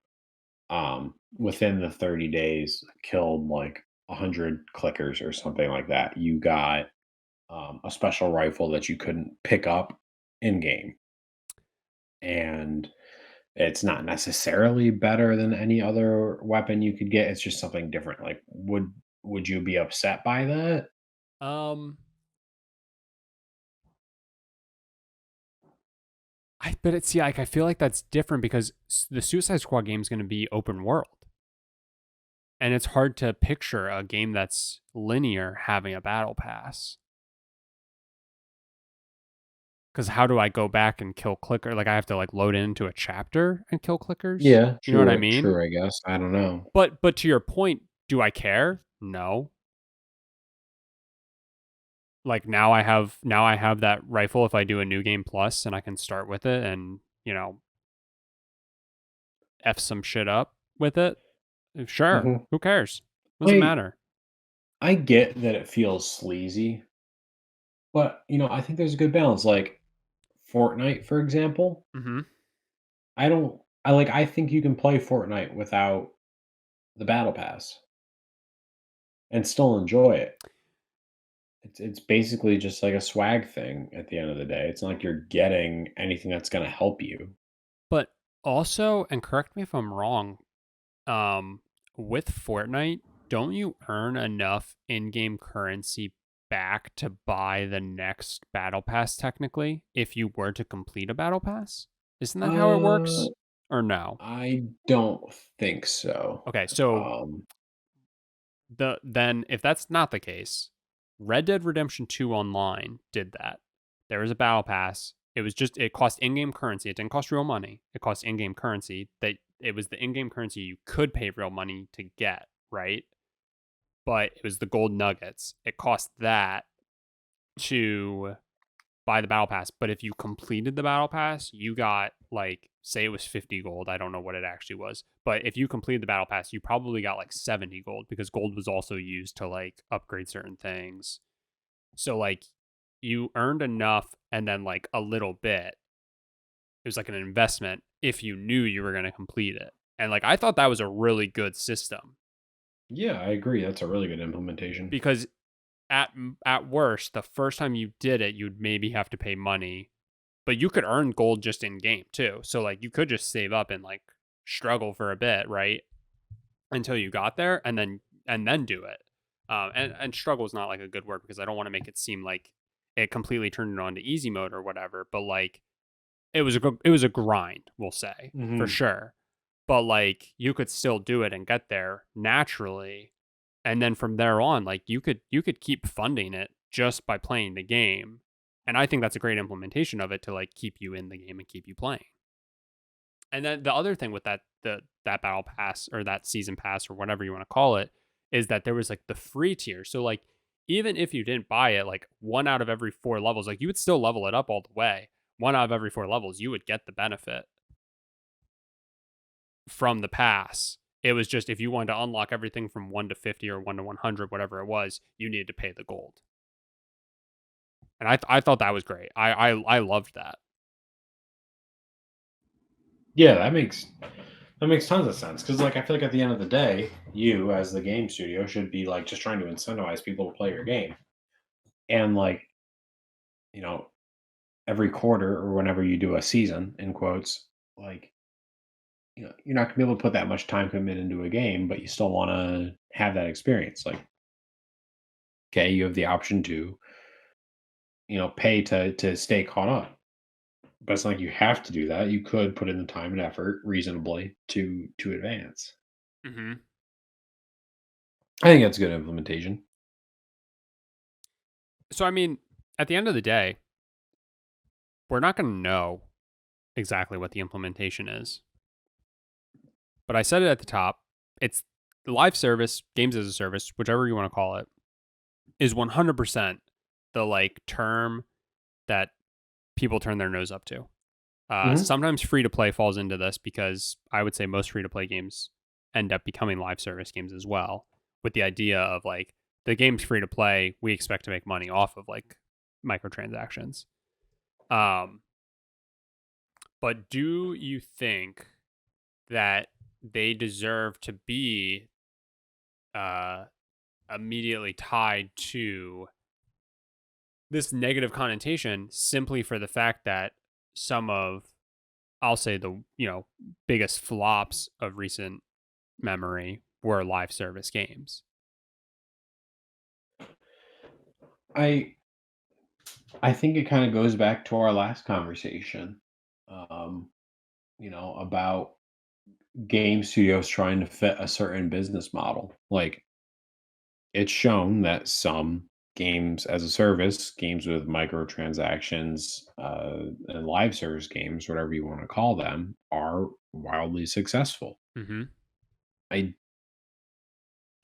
[SPEAKER 2] within the 30 days killed, like, 100 clickers or something like that, you got, a special rifle that you couldn't pick up in game, and it's not necessarily better than any other weapon you could get, it's just something different, like, would you be upset by that?
[SPEAKER 1] Um, but it's yeah, like I feel like that's different because the Suicide Squad game is going to be open world, and it's hard to picture a game that's linear having a battle pass. Because how do I go back and kill clicker? Like I have to like load into a chapter and kill clickers.
[SPEAKER 2] Yeah,
[SPEAKER 1] You know what I
[SPEAKER 2] true,
[SPEAKER 1] mean?
[SPEAKER 2] true, I guess, I don't know.
[SPEAKER 1] But to your point, do I care? No. Like now I have that rifle if I do a new game plus and I can start with it and f some shit up with it. Sure,
[SPEAKER 2] Mhm.
[SPEAKER 1] who cares? Doesn't
[SPEAKER 2] I
[SPEAKER 1] matter.
[SPEAKER 2] I get that it feels sleazy, but, I think there's a good balance, like, Fortnite, for example,
[SPEAKER 1] Hmm.
[SPEAKER 2] I think you can play Fortnite without the battle pass and still enjoy it. It's basically just like a swag thing at the end of the day. It's not like you're getting anything that's gonna help you.
[SPEAKER 1] But also, and correct me if I'm wrong, um, with Fortnite, don't you earn enough in-game currency back to buy the next battle pass technically if you were to complete a battle pass? Isn't that how it
[SPEAKER 2] Uh,
[SPEAKER 1] works? Or no?
[SPEAKER 2] I don't think so.
[SPEAKER 1] Okay, so
[SPEAKER 2] Um
[SPEAKER 1] then if that's not the case, Red Dead Redemption 2 online did that. There was a battle pass. It cost in-game currency. It didn't cost real money. It cost in-game currency. That it was the in-game currency you could pay real money to get, right? But it was the gold nuggets. It cost that to buy the battle pass. But if you completed the battle pass, you got like say it was 50 gold. I don't know what it actually was. But if you completed the battle pass, you probably got like 70 gold because gold was also used to like upgrade certain things. So like you earned enough and then like a little bit. It was like an investment if you knew you were going to complete it. And like I thought that was a really good system
[SPEAKER 2] yeah, I agree. That's a really good implementation.
[SPEAKER 1] because at at worst, the first time you did it, you'd maybe have to pay money, but you could earn gold just in game too. So like you could just save up and like struggle for a bit, right, until you got there, and then do it. And struggle is not like a good word because I don't want to make it seem like it completely turned it on to easy mode or whatever. But like it was a grind, we'll say for
[SPEAKER 2] Mhm.
[SPEAKER 1] sure. But like you could still do it and get there naturally, and then from there on, like you could keep funding it just by playing the game. And I think that's a great implementation of it to like keep you in the game and keep you playing. And then the other thing with that battle pass or that season pass or whatever you want to call it is that there was like the free tier. So like even if you didn't buy it, like one out of every four levels, like you would still level it up all the way. One out of every four levels, you would get the benefit from the pass. It was just if you wanted to unlock everything from 1 to 50 or 1 to 100, whatever it was, you needed to pay the gold. And I thought that was great. I loved that.
[SPEAKER 2] Yeah, that makes tons of sense because, like, I feel like at the end of the day, you as the game studio should be, like, just trying to incentivize people to play your game. And, like, you know, every quarter or whenever you do a season, in quotes, like, you're not gonna be able to put that much time commitment into a game, but you still wanna have that experience. Like, okay, you have the option to, pay to stay caught up. But it's not like you have to do that. You could put in the time and effort reasonably to advance.
[SPEAKER 1] Hmm.
[SPEAKER 2] I think that's a good implementation.
[SPEAKER 1] So I mean, at the end of the day, we're not going to know exactly what the implementation is. But I said it at the top. It's the live service, games as a service, whichever you want to call it, is 100% the like term that people turn their nose up to.
[SPEAKER 2] Mhm.
[SPEAKER 1] Sometimes free to play falls into this because I would say most free to play games end up becoming live service games as well, with the idea of like the game's free to play. We expect to make money off of like microtransactions. Um, but do you think that they deserve to be uh, immediately tied to this negative connotation simply for the fact that some of, I'll say, the biggest flops of recent memory were live service games?
[SPEAKER 2] I I think it kind of goes back to our last conversation, um, about game studios trying to fit a certain business model. Like, it's shown that some games as a service, games with microtransactions, and live service games, whatever you want to call them, are wildly successful.
[SPEAKER 1] Mm-hmm.
[SPEAKER 2] I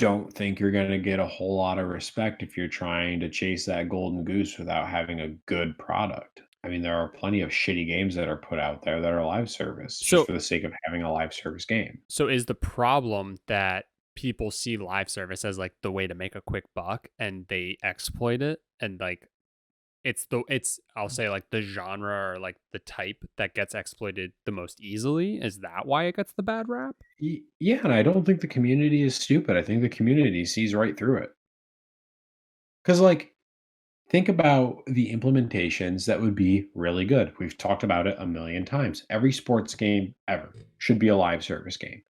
[SPEAKER 2] don't think you're going to get a whole lot of respect if you're trying to chase that golden goose without having a good product. I mean, there are plenty of shitty games that are put out there that are live service just
[SPEAKER 1] So
[SPEAKER 2] for the sake of having a live service game.
[SPEAKER 1] So is the problem that people see live service as like the way to make a quick buck and they exploit it, and like it's I'll say like the genre or like the type that gets exploited the most easily? Is that why it gets the bad rap?
[SPEAKER 2] Yeah, and I don't think the community is stupid. I think the community sees right through it. Because, like, think about the implementations that would be really good. We've talked about it a million times. Every sports game ever should be a live service game.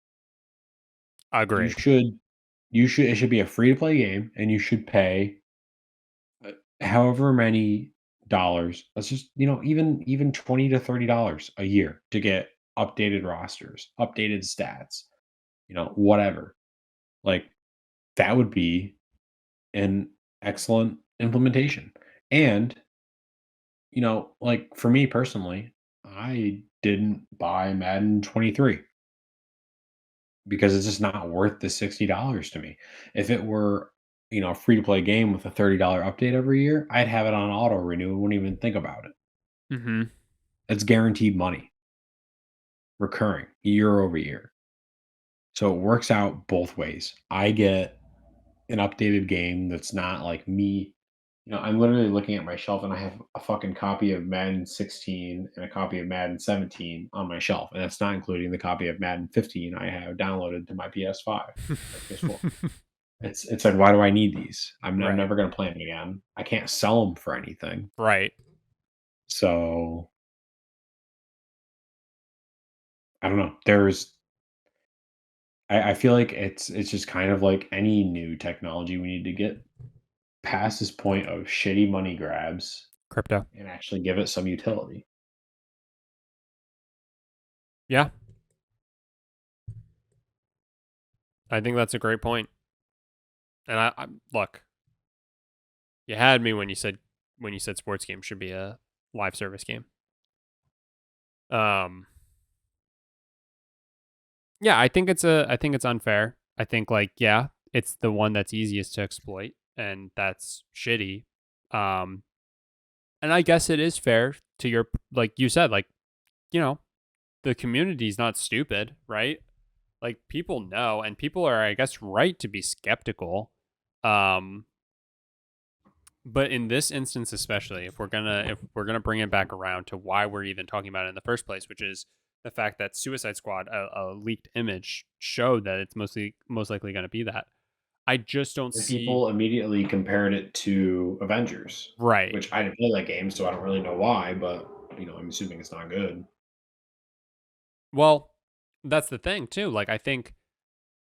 [SPEAKER 2] You
[SPEAKER 1] Agreed.
[SPEAKER 2] should it should be a free to play game, and you should pay however many dollars. Let's just, even 20 to $30 a year to get updated rosters, updated stats, whatever. Like, that would be an excellent implementation. And, like, for me personally, I didn't buy Madden 23 because it's just not worth the $60 to me. If it were, a free to play game with a $30 update every year, I'd have it on auto renew and wouldn't even think about it.
[SPEAKER 1] Mm-hmm.
[SPEAKER 2] It's guaranteed money, recurring year over year. So it works out both ways. I get an updated game that's not like me. I'm literally looking at my shelf and I have a fucking copy of Madden 16 and a copy of Madden 17 on my shelf. And that's not including the copy of Madden 15 I have downloaded to my PS5 or PS4. It's like, why do I need these? I'm
[SPEAKER 1] Right.
[SPEAKER 2] never going to play them again. I can't sell them for anything.
[SPEAKER 1] Right.
[SPEAKER 2] So I don't know. I feel like it's just kind of like any new technology. We need to get past this point of shitty money grabs
[SPEAKER 1] Crypto.
[SPEAKER 2] and actually give it some utility.
[SPEAKER 1] Yeah. I think that's a great point. And I look, you had me when you said sports game should be a live service game. Um Yeah, I think it's unfair. I think like yeah, it's the one that's easiest to exploit and that's shitty. Um and I guess it is fair to your, like you said, like, you know, the community's not stupid, right? Like people know, and people are, I guess, right to be skeptical. Um but in this instance especially, if we're gonna bring it back around to why we're even talking about it in the first place, which is the fact that Suicide Squad, a leaked image, showed that it's most likely going to be that. I just don't
[SPEAKER 2] And
[SPEAKER 1] see.
[SPEAKER 2] people immediately compared it to Avengers,
[SPEAKER 1] Right.
[SPEAKER 2] which I didn't play that game, so I don't really know why, but I'm assuming it's not good.
[SPEAKER 1] Well, that's the thing too. Like I think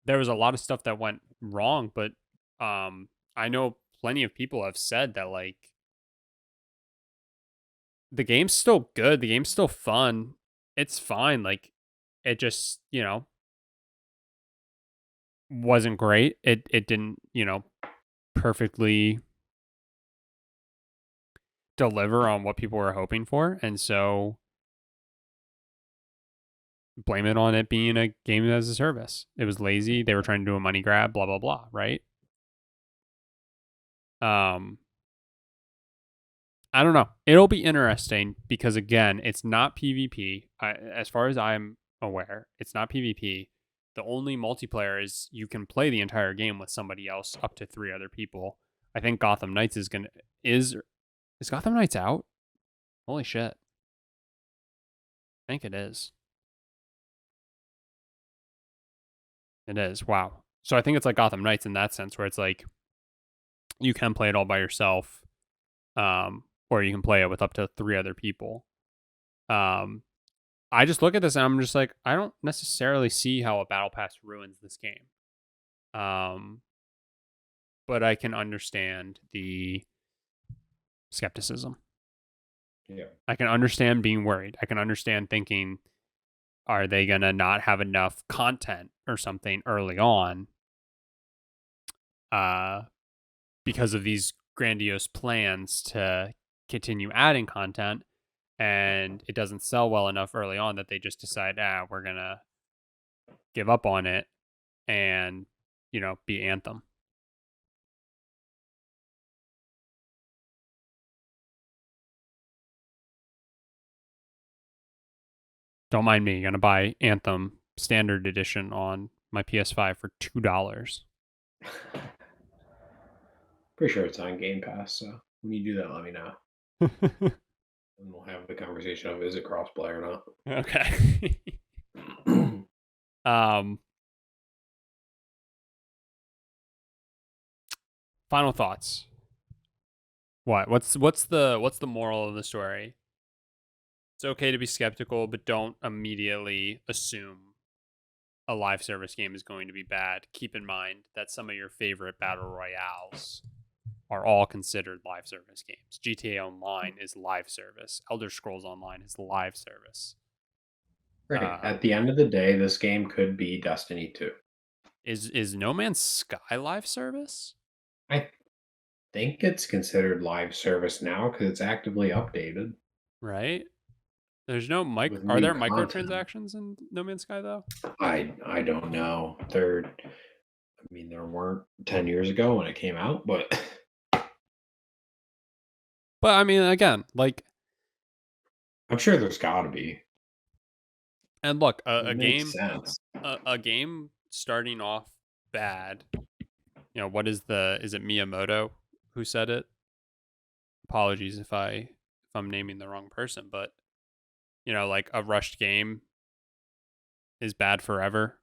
[SPEAKER 1] there was a lot of stuff that went wrong, but I know plenty of people have said that like the game's still good, the game's still fun. It's fine. Like it just, wasn't great. It didn't, perfectly deliver on what people were hoping for. And so blame it on it being a game as a service. It was lazy. They were trying to do a money grab, blah, blah, blah. Right. Um, I don't know. It'll be interesting because again, it's not PvP. As far as I'm aware, it's not PvP. the only multiplayer is you can play the entire game with somebody else, up to 3 other people. I think Gotham Knights is Gotham Knights out? Holy shit. I think it is. It is. Wow. So I think it's like Gotham Knights in that sense, where it's like you can play it all by yourself, or you can play it with up to 3 other people. Um, I just look at this and I'm just like, I don't necessarily see how a battle pass ruins this game. Um, but I can understand the skepticism.
[SPEAKER 2] Yeah.
[SPEAKER 1] I can understand being worried. I can understand thinking, are they going to not have enough content or something early on, uh, because of these grandiose plans to continue adding content, and it doesn't sell well enough early on that they just decide, we're going to give up on it and, be Anthem. Don't mind me. Going to buy Anthem Standard Edition on my PS5 for $2.
[SPEAKER 2] Pretty sure it's on Game Pass. So when you do that, let me know, and we'll have the conversation of is it crossplay or
[SPEAKER 1] Okay.
[SPEAKER 2] not.
[SPEAKER 1] um, Final thoughts. What's the moral of the story? It's okay to be skeptical, but don't immediately assume a live service game is going to be bad. Keep in mind that some of your favorite battle royales are all considered live service games. GTA Online is live service. Elder Scrolls Online is live service.
[SPEAKER 2] Right. At the end of the day, this game could be Destiny 2.
[SPEAKER 1] Is No Man's Sky live service?
[SPEAKER 2] I think it's considered live service now because it's actively updated
[SPEAKER 1] Right? There's no mic.
[SPEAKER 2] with
[SPEAKER 1] Are
[SPEAKER 2] new
[SPEAKER 1] there
[SPEAKER 2] content.
[SPEAKER 1] microtransactions in No Man's Sky though?
[SPEAKER 2] I don't know. There weren't 10 years ago when it came out, but
[SPEAKER 1] But I mean, again, like,
[SPEAKER 2] I'm sure there's got to be.
[SPEAKER 1] and look,
[SPEAKER 2] It makes sense.
[SPEAKER 1] a game starting off bad. What is it Miyamoto who said it? Apologies if I'm naming the wrong person, but like a rushed game is bad forever,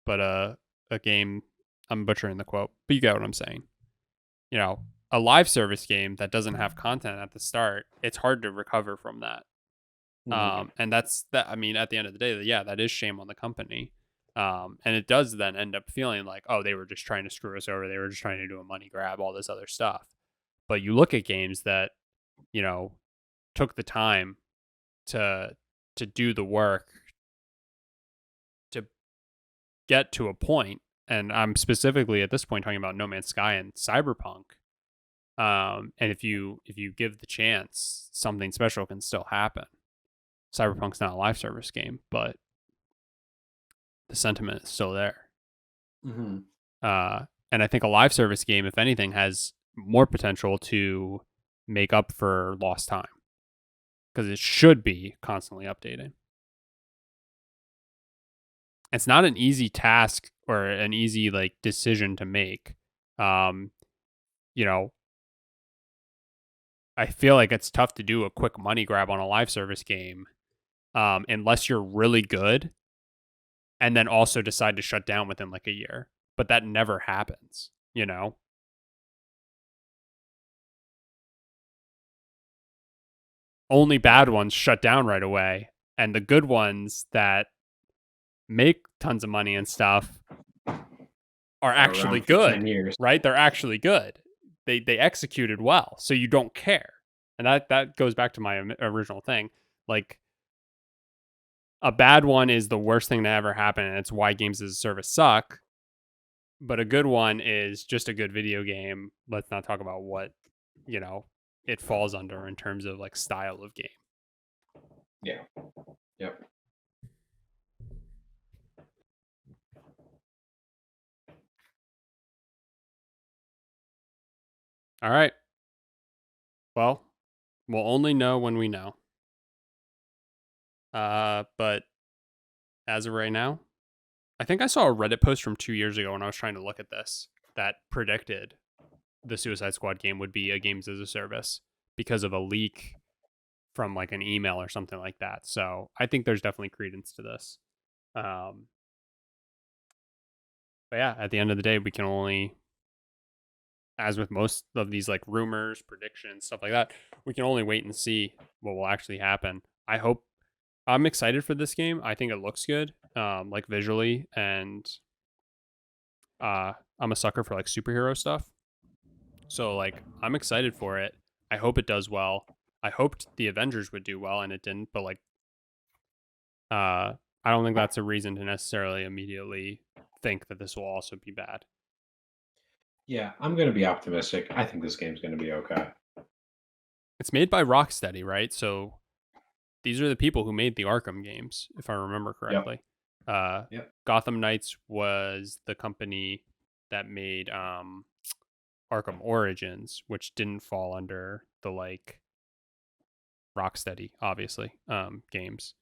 [SPEAKER 1] but a game, I'm butchering the quote, but you get what I'm saying. You know, a live service game that doesn't have content at the start, it's hard to recover from that.
[SPEAKER 2] Mhm.
[SPEAKER 1] And that's that. I mean, at the end of the day, yeah, that is shame on the company. And it does then end up feeling like, oh, they were just trying to screw us over. They were just trying to do a money grab, all this other stuff. But you look at games that, you know, took the time to do the work to get to a point, and I'm specifically at this point talking about No Man's Sky and Cyberpunk. And if you give the chance, something special can still happen. Cyberpunk's not a live service game, but the sentiment is still there.
[SPEAKER 2] Mhm.
[SPEAKER 1] And I think a live service game, if anything, has more potential to make up for lost time because it should be constantly updating. It's not an easy task or an easy like decision to make. Um, you know, I feel like it's tough to do a quick money grab on a live service game, unless you're really good and then also decide to shut down within like a year. But that never happens. Only bad ones shut down right away. And the good ones that make tons of money and stuff are
[SPEAKER 2] Are
[SPEAKER 1] actually
[SPEAKER 2] around for
[SPEAKER 1] good,
[SPEAKER 2] 10 years.
[SPEAKER 1] right? They're actually good. They executed well, so you don't care. And that goes back to my original thing. Like, a bad one is the worst thing to ever happen, and it's why games as a service suck. But a good one is just a good video game. Let's not talk about what, you know, it falls under in terms of like style of game.
[SPEAKER 2] Yeah. Yep.
[SPEAKER 1] All right. Well, we'll only know when we know. But as of right now, I think I saw a Reddit post from 2 years ago when I was trying to look at this that predicted the Suicide Squad game would be a games as a service because of a leak from like an email or something like that. So I think there's definitely credence to this. Um, but yeah, at the end of the day, we can only, as with most of these like rumors, predictions, stuff like that, we can only wait and see what will actually happen. I'm excited for this game. I think it looks good, like visually, and I'm a sucker for like superhero stuff. So like I'm excited for it. I hope it does well. I hoped the Avengers would do well and it didn't, but like I don't think that's a reason to necessarily immediately think that this will also be bad.
[SPEAKER 2] Yeah, I'm going to be optimistic. I think this game's going to be okay.
[SPEAKER 1] It's made by Rocksteady, right? So these are the people who made the Arkham games, if I remember
[SPEAKER 2] Yep.
[SPEAKER 1] correctly. Uh,
[SPEAKER 2] Yep.
[SPEAKER 1] Gotham Knights was the company that made Arkham Origins, which didn't fall under the like Rocksteady, obviously, games,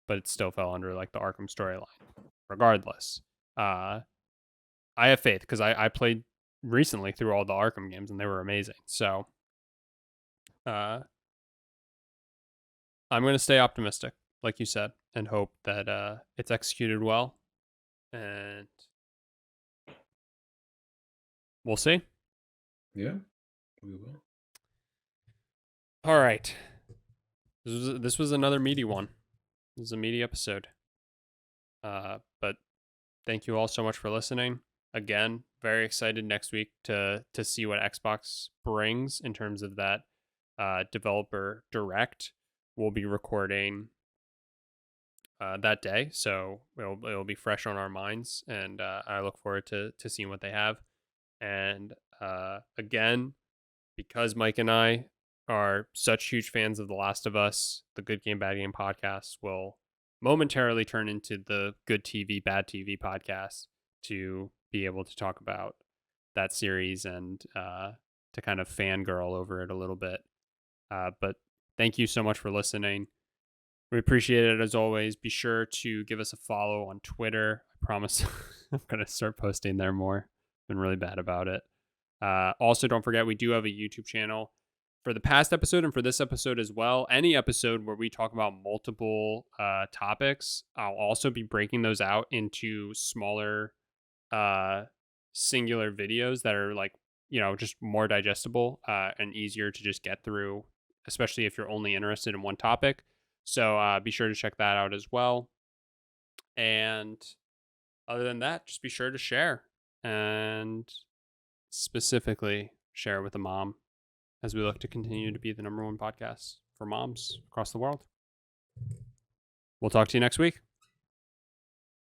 [SPEAKER 1] but it still fell under like the Arkham storyline. Regardless, uh, I have faith because I played recently through all the Arkham games and they were amazing. So uh, I'm going to stay optimistic, like you said, and hope that it's executed well. And we'll see.
[SPEAKER 2] Yeah, we will.
[SPEAKER 1] All right. This was another meaty one. This is a meaty episode. But thank you all so much for listening. Again, very excited next week to see what Xbox brings in terms of that developer direct. We'll be recording that day, so it'll be fresh on our minds, and I look forward to seeing what they have. And again, because Mike and I are such huge fans of The Last of Us, the Good Game Bad Game podcast will momentarily turn into the Good TV Bad TV podcast to be able to talk about that series and to kind of fangirl over it a little bit. But thank you so much for listening. We appreciate it as always. Be sure to give us a follow on Twitter. I promise I'm going to start posting there more. Been really bad about it. Also, don't forget, we do have a YouTube channel for the past episode and for this episode as well. Any episode where we talk about multiple topics, I'll also be breaking those out into smaller, uh, singular videos that are like, just more digestible and easier to just get through, especially if you're only interested in one topic. So be sure to check that out as well. And other than that, just be sure to share and specifically share with a mom as we look to continue to be the number one podcast for moms across the world. We'll talk to you next week.